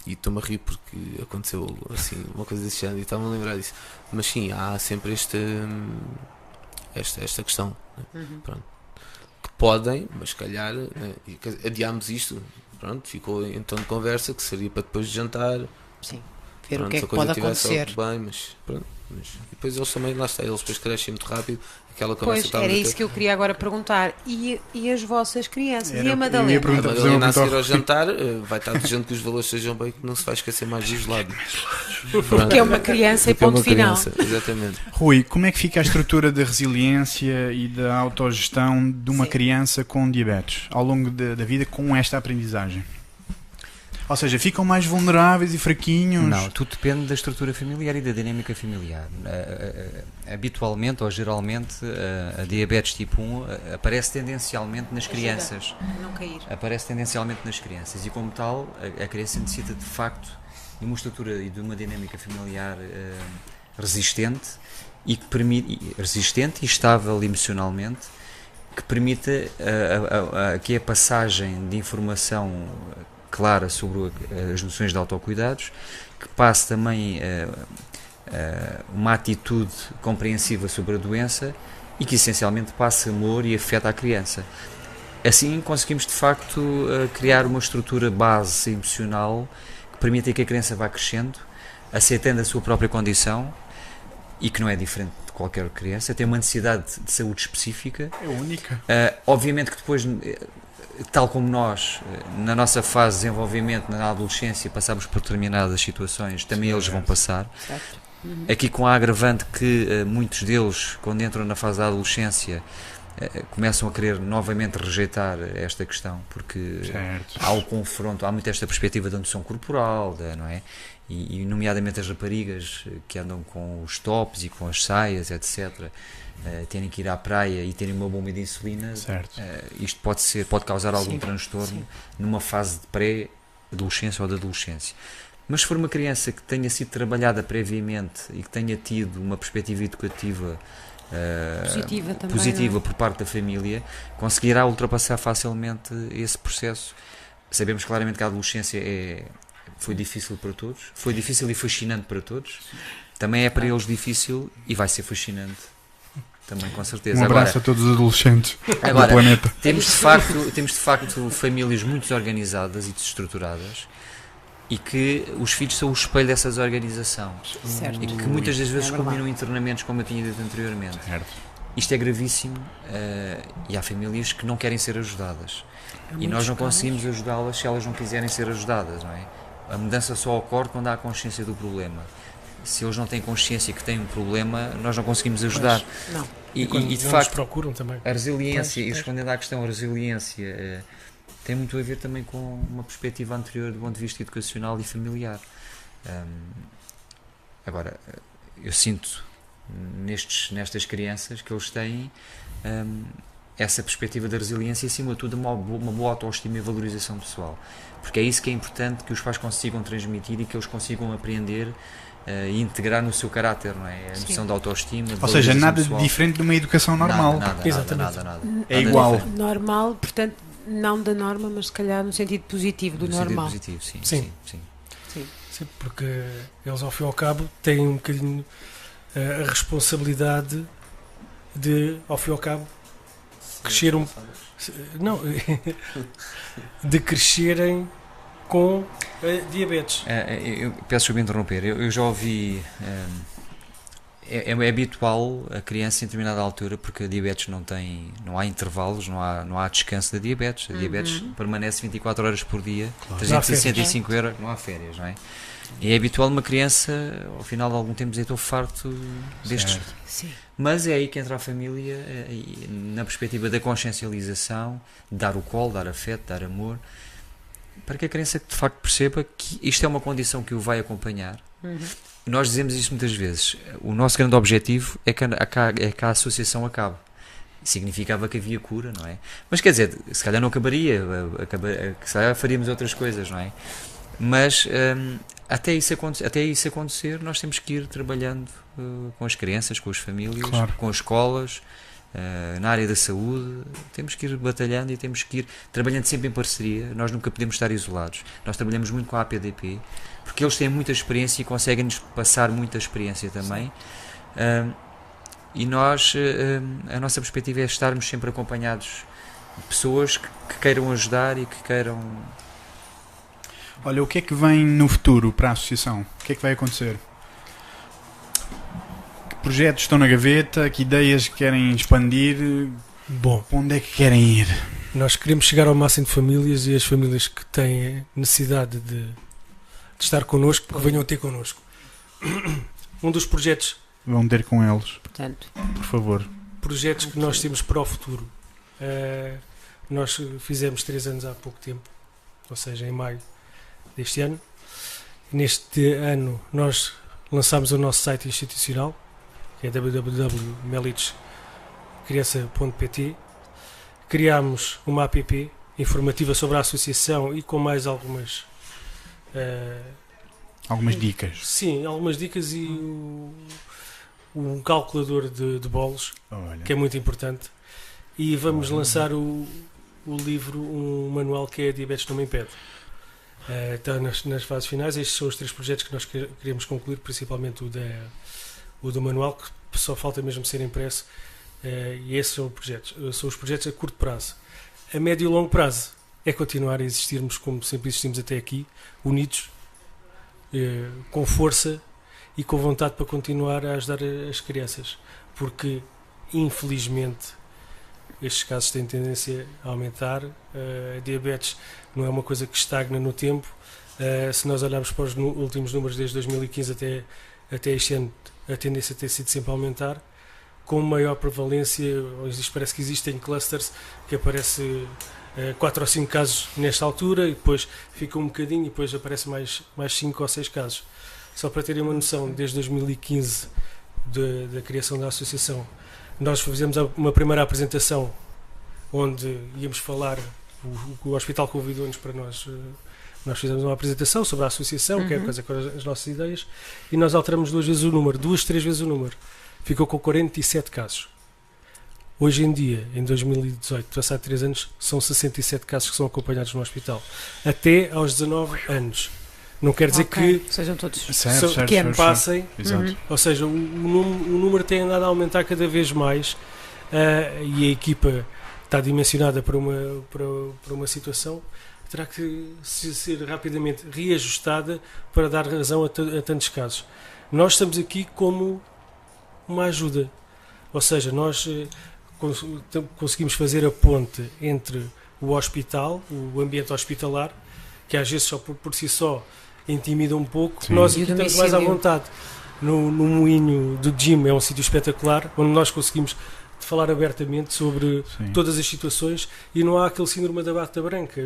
E estou-me a rir porque aconteceu assim, uma coisa desse género e estava-me a lembrar disso. Mas sim, há sempre esta questão, né? Pronto, que podem, mas se calhar, né? Adiámos isto, pronto, ficou então de conversa que seria para depois de jantar. Sim, ver pronto, o que é que pode acontecer. Bem, mas pronto. E depois eles também, lá está, eles depois crescem muito rápido. Aquela conversa pois, era isso que eu queria agora perguntar. E as vossas crianças? E a Madalena? A Madalena, a seguir ao jantar, vai estar desejando que os valores sejam bem, que não se vai esquecer mais do gelado. Porque é uma criança e ponto final. Exatamente. Rui, como é que fica a estrutura de resiliência e da autogestão de uma criança com diabetes ao longo da vida com esta aprendizagem? Ou seja, ficam mais vulneráveis e fraquinhos? Não, tudo depende da estrutura familiar e da dinâmica familiar. Habitualmente ou geralmente a diabetes tipo 1 aparece tendencialmente nas crianças. Não cair. Aparece tendencialmente nas crianças e como tal a criança necessita de facto de uma estrutura e de uma dinâmica familiar resistente e que permite, resistente e estável emocionalmente, que permita que a passagem de informação clara sobre as noções de autocuidados, que passe também uma atitude compreensiva sobre a doença e que essencialmente passe amor e afeto à criança. Assim conseguimos de facto criar uma estrutura base emocional que permita que a criança vá crescendo, aceitando a sua própria condição e que não é diferente de qualquer criança, tem uma necessidade de saúde específica. É única. Obviamente que depois, tal como nós, na nossa fase de desenvolvimento, na adolescência, passamos por determinadas situações, também eles vão passar. Aqui com a agravante que muitos deles, quando entram na fase da adolescência, começam a querer novamente rejeitar esta questão, porque há o confronto, há muito esta perspectiva da noção corporal, não é? E nomeadamente as raparigas que andam com os tops e com as saias, etc., terem que ir à praia e terem uma bomba de insulina, isto pode causar algum transtorno numa fase de pré-adolescência ou de adolescência. Mas se for uma criança que tenha sido trabalhada previamente e que tenha tido uma perspectiva educativa positiva por parte da família, conseguirá ultrapassar facilmente esse processo. Sabemos claramente que a adolescência foi difícil para todos, foi difícil e fascinante para todos, também é para eles difícil e vai ser fascinante também, com certeza. Um abraço a todos os adolescentes do planeta. Temos de facto famílias muito desorganizadas e desestruturadas, e que os filhos são o espelho dessas organizações, e que muitas das vezes combinam internamentos, como eu tinha dito anteriormente. Isto é gravíssimo, e há famílias que não querem ser ajudadas, e nós não conseguimos ajudá-las se elas não quiserem ser ajudadas, não é? A mudança só ocorre quando há consciência do problema. Se eles não têm consciência que têm um problema, nós não conseguimos ajudar. E de facto, procuram também. A resiliência, e respondendo à questão, a resiliência tem muito a ver também com uma perspectiva anterior do ponto de vista educacional e familiar. Agora, eu sinto nestas crianças que eles têm essa perspectiva da resiliência e, acima de tudo, uma boa autoestima e valorização pessoal. Porque é isso que é importante que os pais consigam transmitir e que eles consigam aprender e integrar no seu caráter, não é? A noção de autoestima, de ou seja, nada pessoal. Diferente de uma educação normal. Nada. É igual. Diferente. Normal, portanto, não da norma, mas se calhar no sentido positivo do normal. Positivo, sim, porque eles, ao fim e ao cabo, têm um bocadinho a responsabilidade de, ao fim e ao cabo, crescer de crescerem com diabetes. Eu peço desculpa interromper. Eu já ouvi. É habitual a criança em determinada altura, porque a diabetes não há intervalos, não há descanso da diabetes. A diabetes permanece 24 horas por dia, 365 euros, não há férias, não é? E é habitual uma criança, ao final de algum tempo, dizer: estou farto destes. Mas é aí que entra a família, na perspectiva da consciencialização, dar o colo, dar afeto, dar amor, para que a criança de facto perceba que isto é uma condição que o vai acompanhar. Nós dizemos isso muitas vezes. O nosso grande objetivo é que a associação acabe. Significava que havia cura, não é? Mas quer dizer, se calhar não acabaria, se calhar faríamos outras coisas, não é? Mas até isso acontecer, nós temos que ir trabalhando com as crianças, com as famílias, com as escolas, na área da saúde. Temos que ir batalhando e temos que ir trabalhando sempre em parceria. Nós nunca podemos estar isolados. Nós trabalhamos muito com a APDP, porque eles têm muita experiência e conseguem-nos passar muita experiência também. E nós, a nossa perspectiva é estarmos sempre acompanhados de pessoas que queiram ajudar e que queiram... Olha, o que é que vem no futuro para a associação? O que é que vai acontecer? Que projetos estão na gaveta? Que ideias querem expandir? Bom, para onde é que querem ir? Nós queremos chegar ao máximo de famílias, e as famílias que têm necessidade de estar connosco, porque venham ter connosco. Um dos projetos... Vão ter com eles, portanto, por favor. Projetos que nós temos para o futuro. Nós fizemos 3 anos há pouco tempo, ou seja, em maio deste ano. Neste ano nós lançámos o nosso site institucional, que é www.melitzcriança.pt. Criámos uma app informativa sobre a associação e com mais algumas dicas. Sim, algumas dicas e um calculador de bolos, que é muito importante. E vamos lançar o livro, um manual que é Diabetes Não Me Impede. Está nas fases finais. Estes são os 3 projetos que nós queremos concluir, principalmente o do manual, que só falta mesmo ser impresso. E esses são os projetos a curto prazo. A médio e longo prazo é continuar a existirmos como sempre existimos até aqui, unidos, com força e com vontade para continuar a ajudar as crianças, porque infelizmente estes casos têm tendência a aumentar. A diabetes não é uma coisa que estagna no tempo. Se nós olharmos para os últimos números desde 2015 até até este ano a tendência tem sido sempre a aumentar, com maior prevalência. Parece que existem clusters que aparece 4 ou 5 casos nesta altura, e depois fica um bocadinho e depois aparece mais 5 ou 6 casos. Só para terem uma noção, desde 2015 da criação da associação, nós fizemos uma primeira apresentação onde íamos falar, o hospital convidou-nos para nós fizemos uma apresentação sobre a associação, que é coisa com as nossas ideias, e nós alteramos 2 vezes o número, 3 vezes o número, ficou com 47 casos. Hoje em dia, em 2018, passado 3 anos, são 67 casos que são acompanhados no hospital, até aos 19 anos. Não quer dizer que sejam todos que passem, Exato. ou seja, o número tem andado a aumentar cada vez mais, e a equipa está dimensionada para uma situação que terá que ser rapidamente reajustada para dar razão a tantos casos. Nós estamos aqui como uma ajuda, ou seja, nós conseguimos fazer a ponte entre o hospital, o ambiente hospitalar, que às vezes só por si só intimida um pouco. Sim. Nós aqui estamos mais à vontade. No moinho do gym é um sítio espetacular, onde nós conseguimos falar abertamente sobre todas as situações, e não há aquele síndrome da bata branca,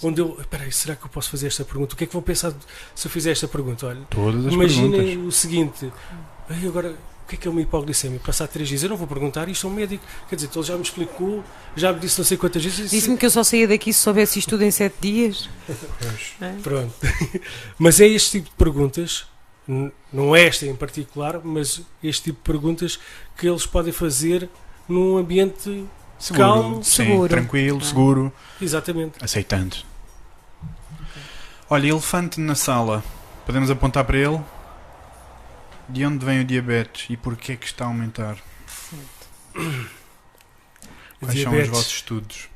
onde eu peraí, será que eu posso fazer esta pergunta? O que é que vão pensar se eu fizer esta pergunta? Olha, imaginem o seguinte, agora, o que é uma hipoglicemia? Passar 3 dias, eu não vou perguntar isto a um médico, quer dizer, ele já me explicou, já me disse não sei quantas vezes. Disse-me que eu só saía daqui se soubesse isto tudo em 7 dias. Pronto. Mas é este tipo de perguntas, não é esta em particular, mas este tipo de perguntas que eles podem fazer num ambiente calmo, seguro. Tranquilo, seguro. Exatamente. Aceitante. Olha, elefante na sala. Podemos apontar para ele? De onde vem o diabetes e porquê é que está a aumentar? Quais são os vossos estudos?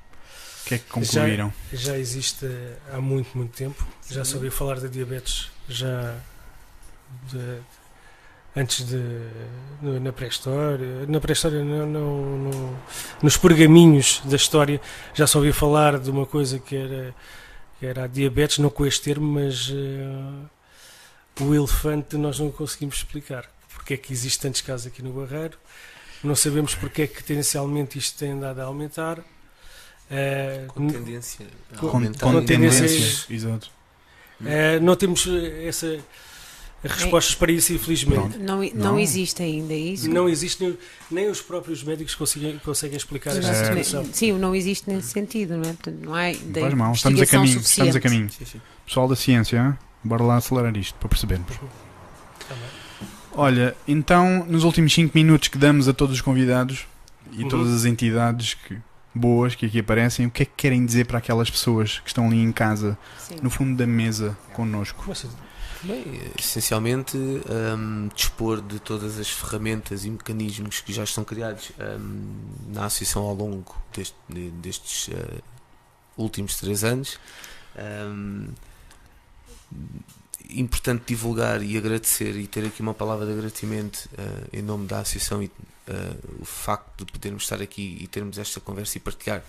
O que é que concluíram? Já existe há muito, muito tempo. Já se ouviu falar da diabetes antes na pré-história. Na pré-história, nos pergaminhos da história, já se ouviu falar de uma coisa que era a diabetes, não com este termo, mas o elefante nós não conseguimos explicar. Porque é que existe tantos casos aqui no Barreiro, não sabemos porque é que tendencialmente isto tem andado a aumentar. Com tendência a aumentar. Com tendência, exato. Não temos respostas para isso, infelizmente. Não existe ainda isso. Não existe, nem os próprios médicos conseguem explicar esta situação. Sim, não existe nesse sentido, não é? Portanto, não há mal. Estamos a caminho. Sim. Pessoal da ciência, bora lá acelerar isto para percebermos. Olha, então, nos últimos 5 minutos que damos a todos os convidados e todas as entidades boas que aqui aparecem, o que é que querem dizer para aquelas pessoas que estão ali em casa, no fundo da mesa, connosco? Bem, essencialmente dispor de todas as ferramentas e mecanismos que já estão criados na associação ao longo destes últimos 3 anos. Importante divulgar e agradecer e ter aqui uma palavra de agradecimento em nome da associação, e o facto de podermos estar aqui e termos esta conversa e partilhar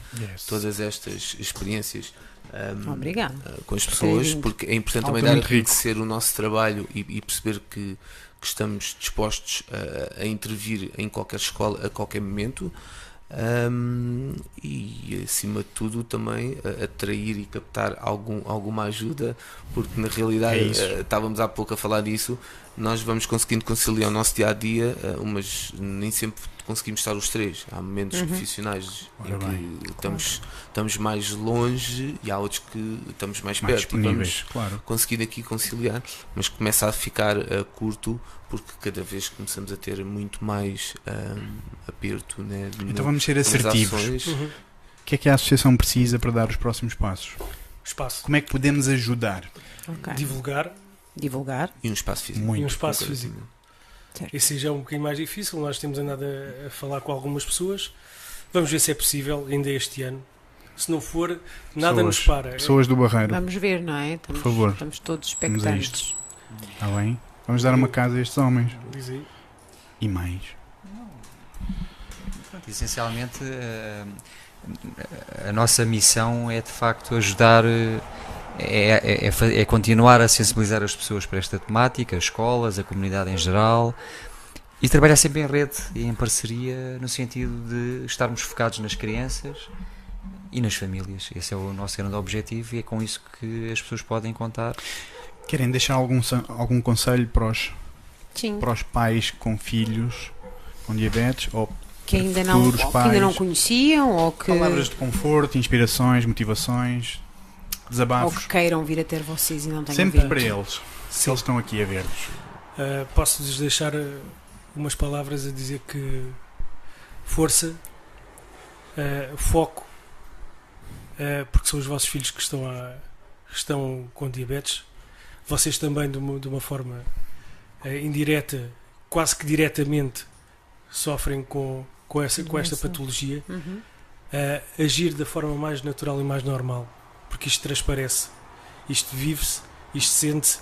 todas estas experiências com as pessoas, porque é importante também dar a conhecer o nosso trabalho e perceber que estamos dispostos a intervir em qualquer escola a qualquer momento. E acima de tudo também atrair e captar alguma ajuda, porque na realidade estávamos há pouco a falar disso, nós vamos conseguindo conciliar o nosso dia-a-dia, mas nem sempre conseguimos estar os 3. Há momentos profissionais em que estamos mais longe e há outros que estamos mais perto, e vamos conseguindo aqui conciliar, mas começa a ficar curto, porque cada vez começamos a ter muito mais aperto, né? Então vamos ser assertivos. O que é que a associação precisa para dar os próximos passos? Espaço. Como é que podemos ajudar? Divulgar. E um espaço físico. Esse já é um bocadinho mais difícil. Nós temos andado a falar com algumas pessoas. Vamos ver se é possível ainda este ano. Se não for, nada nos para. Pessoas do Barreiro. Vamos ver, não é? Por favor. Estamos todos expectantes. Está bem? Vamos dar uma casa a estes homens. E mais. Essencialmente, a nossa missão é de facto ajudar é continuar a sensibilizar as pessoas para esta temática, as escolas, a comunidade em geral, e trabalhar sempre em rede e em parceria, no sentido de estarmos focados nas crianças e nas famílias. Esse é o nosso grande objetivo e é com isso que as pessoas podem contar. Querem deixar algum conselho para os pais com filhos com diabetes ou que ainda não conheciam, ou que palavras de conforto, inspirações, motivações, desabafos, ou que queiram vir a ter vocês e não tenham sempre vindo. para eles, se eles estão aqui a ver-nos? Posso-lhes deixar umas palavras a dizer que força, foco, porque são os vossos filhos que estão com diabetes. Vocês também, de uma forma indireta, quase que diretamente, sofrem com esta patologia. Agir da forma mais natural e mais normal, porque isto transparece, isto vive-se, isto sente-se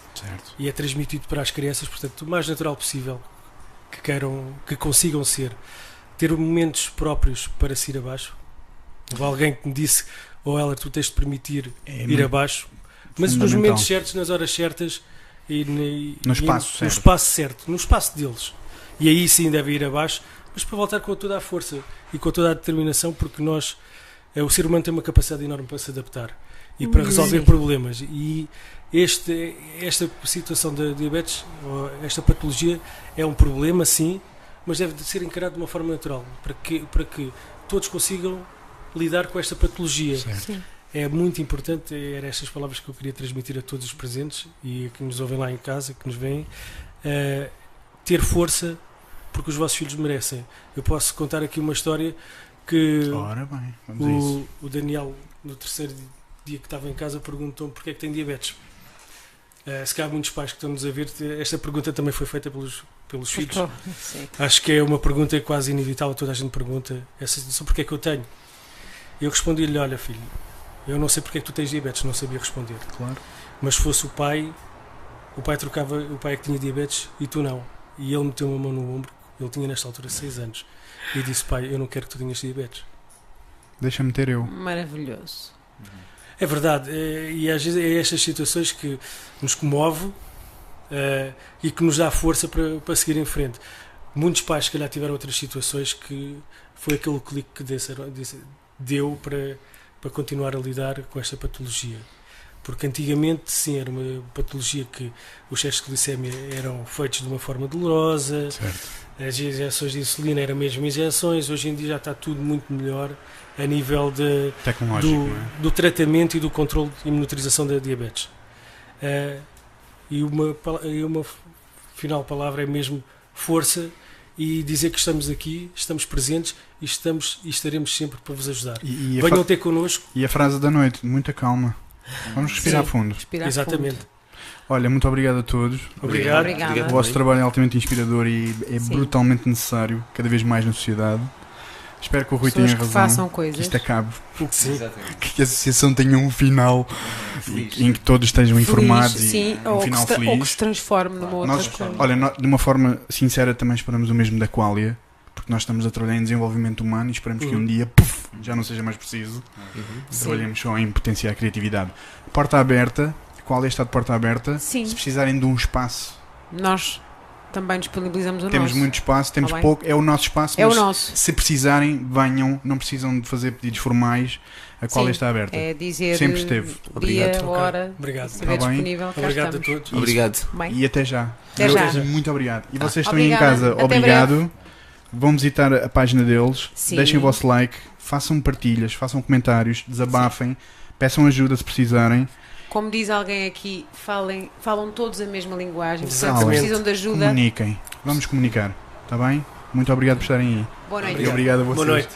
e é transmitido para as crianças. Portanto, o mais natural possível que consigam ter momentos próprios para se ir abaixo. Houve alguém que me disse: Heller, tu tens de permitir ir abaixo, mas nos momentos certos, nas horas certas e no espaço certo, no espaço deles, e aí sim deve ir abaixo, mas para voltar com toda a força e com toda a determinação, porque o ser humano tem uma capacidade enorme para se adaptar e para resolver problemas, e esta situação da diabetes, esta patologia, é um problema, sim, mas deve ser encarado de uma forma natural, para que todos consigam lidar com esta patologia. É muito importante. Eram estas palavras que eu queria transmitir a todos os presentes e que nos ouvem lá em casa, que nos veem, ter força, porque os vossos filhos merecem. Eu posso contar aqui uma história que o Daniel, no terceiro dia que estava em casa, perguntou-me porque é que tem diabetes. Se calhar muitos pais que estão-nos a ver, esta pergunta também foi feita pelos filhos. Acho que é uma pergunta quase inevitável, toda a gente pergunta essa situação: porque é que eu tenho? Eu respondi-lhe: olha, filho, eu não sei porque é que tu tens diabetes, não sabia responder. Claro. Mas se fosse o pai é que tinha diabetes e tu não. E ele meteu uma mão no ombro, ele tinha nesta altura 6 anos, e disse: pai, eu não quero que tu tenhas diabetes. Deixa-me ter eu. Maravilhoso. É verdade, e às vezes é estas situações que nos comove e que nos dá força para seguir em frente. Muitos pais, se calhar, tiveram outras situações que foi aquele clique que deu para continuar a lidar com esta patologia. Porque antigamente, sim, era uma patologia que os testes de glicémia eram feitos de uma forma dolorosa, as injeções de insulina eram mesmo injeções. Hoje em dia já está tudo muito melhor a nível do tratamento e do controle e monitorização da diabetes. E uma final palavra é mesmo força, e dizer que estamos aqui, estamos presentes e estaremos sempre para vos ajudar. Venham ter connosco. E a frase da noite: muita calma. Vamos respirar fundo. Exatamente. Olha, muito obrigado a todos. Obrigado. O vosso trabalho é altamente inspirador e é brutalmente necessário, cada vez mais na sociedade. Espero que o Rui tenha razão. Façam coisas. Que isto acabe. Sim. Que a associação tenha um final em que todos estejam informados e um final feliz. Ou que se transforme numa outra coisa. Olha, de uma forma sincera, também esperamos o mesmo da Qualia, porque nós estamos a trabalhar em desenvolvimento humano e esperamos que um dia já não seja mais preciso. Trabalhemos só em potenciar a criatividade. Porta aberta. A Qualia está de porta aberta. Sim. Se precisarem de um espaço, nós também disponibilizamos o temos nosso. muito espaço, temos pouco, é o nosso espaço, mas o nosso. Se precisarem, venham, não precisam de fazer pedidos formais, a Qualia está aberta. É dizer sempre esteve. Dia, hora, obrigado. Se estiver disponível, obrigado a todos. Obrigado. E até já. Até já. Muito obrigado. E vocês estão Obrigada. em casa, Até obrigado. breve. Vão visitar a página deles, Sim. deixem o vosso like, façam partilhas, façam comentários, desabafem, peçam ajuda se precisarem. Como diz alguém aqui, falam todos a mesma linguagem, portanto, Exatamente. se precisam de ajuda. Comuniquem. Vamos comunicar, está bem? Muito obrigado por estarem aí. Boa noite. E obrigado a vocês. Boa noite.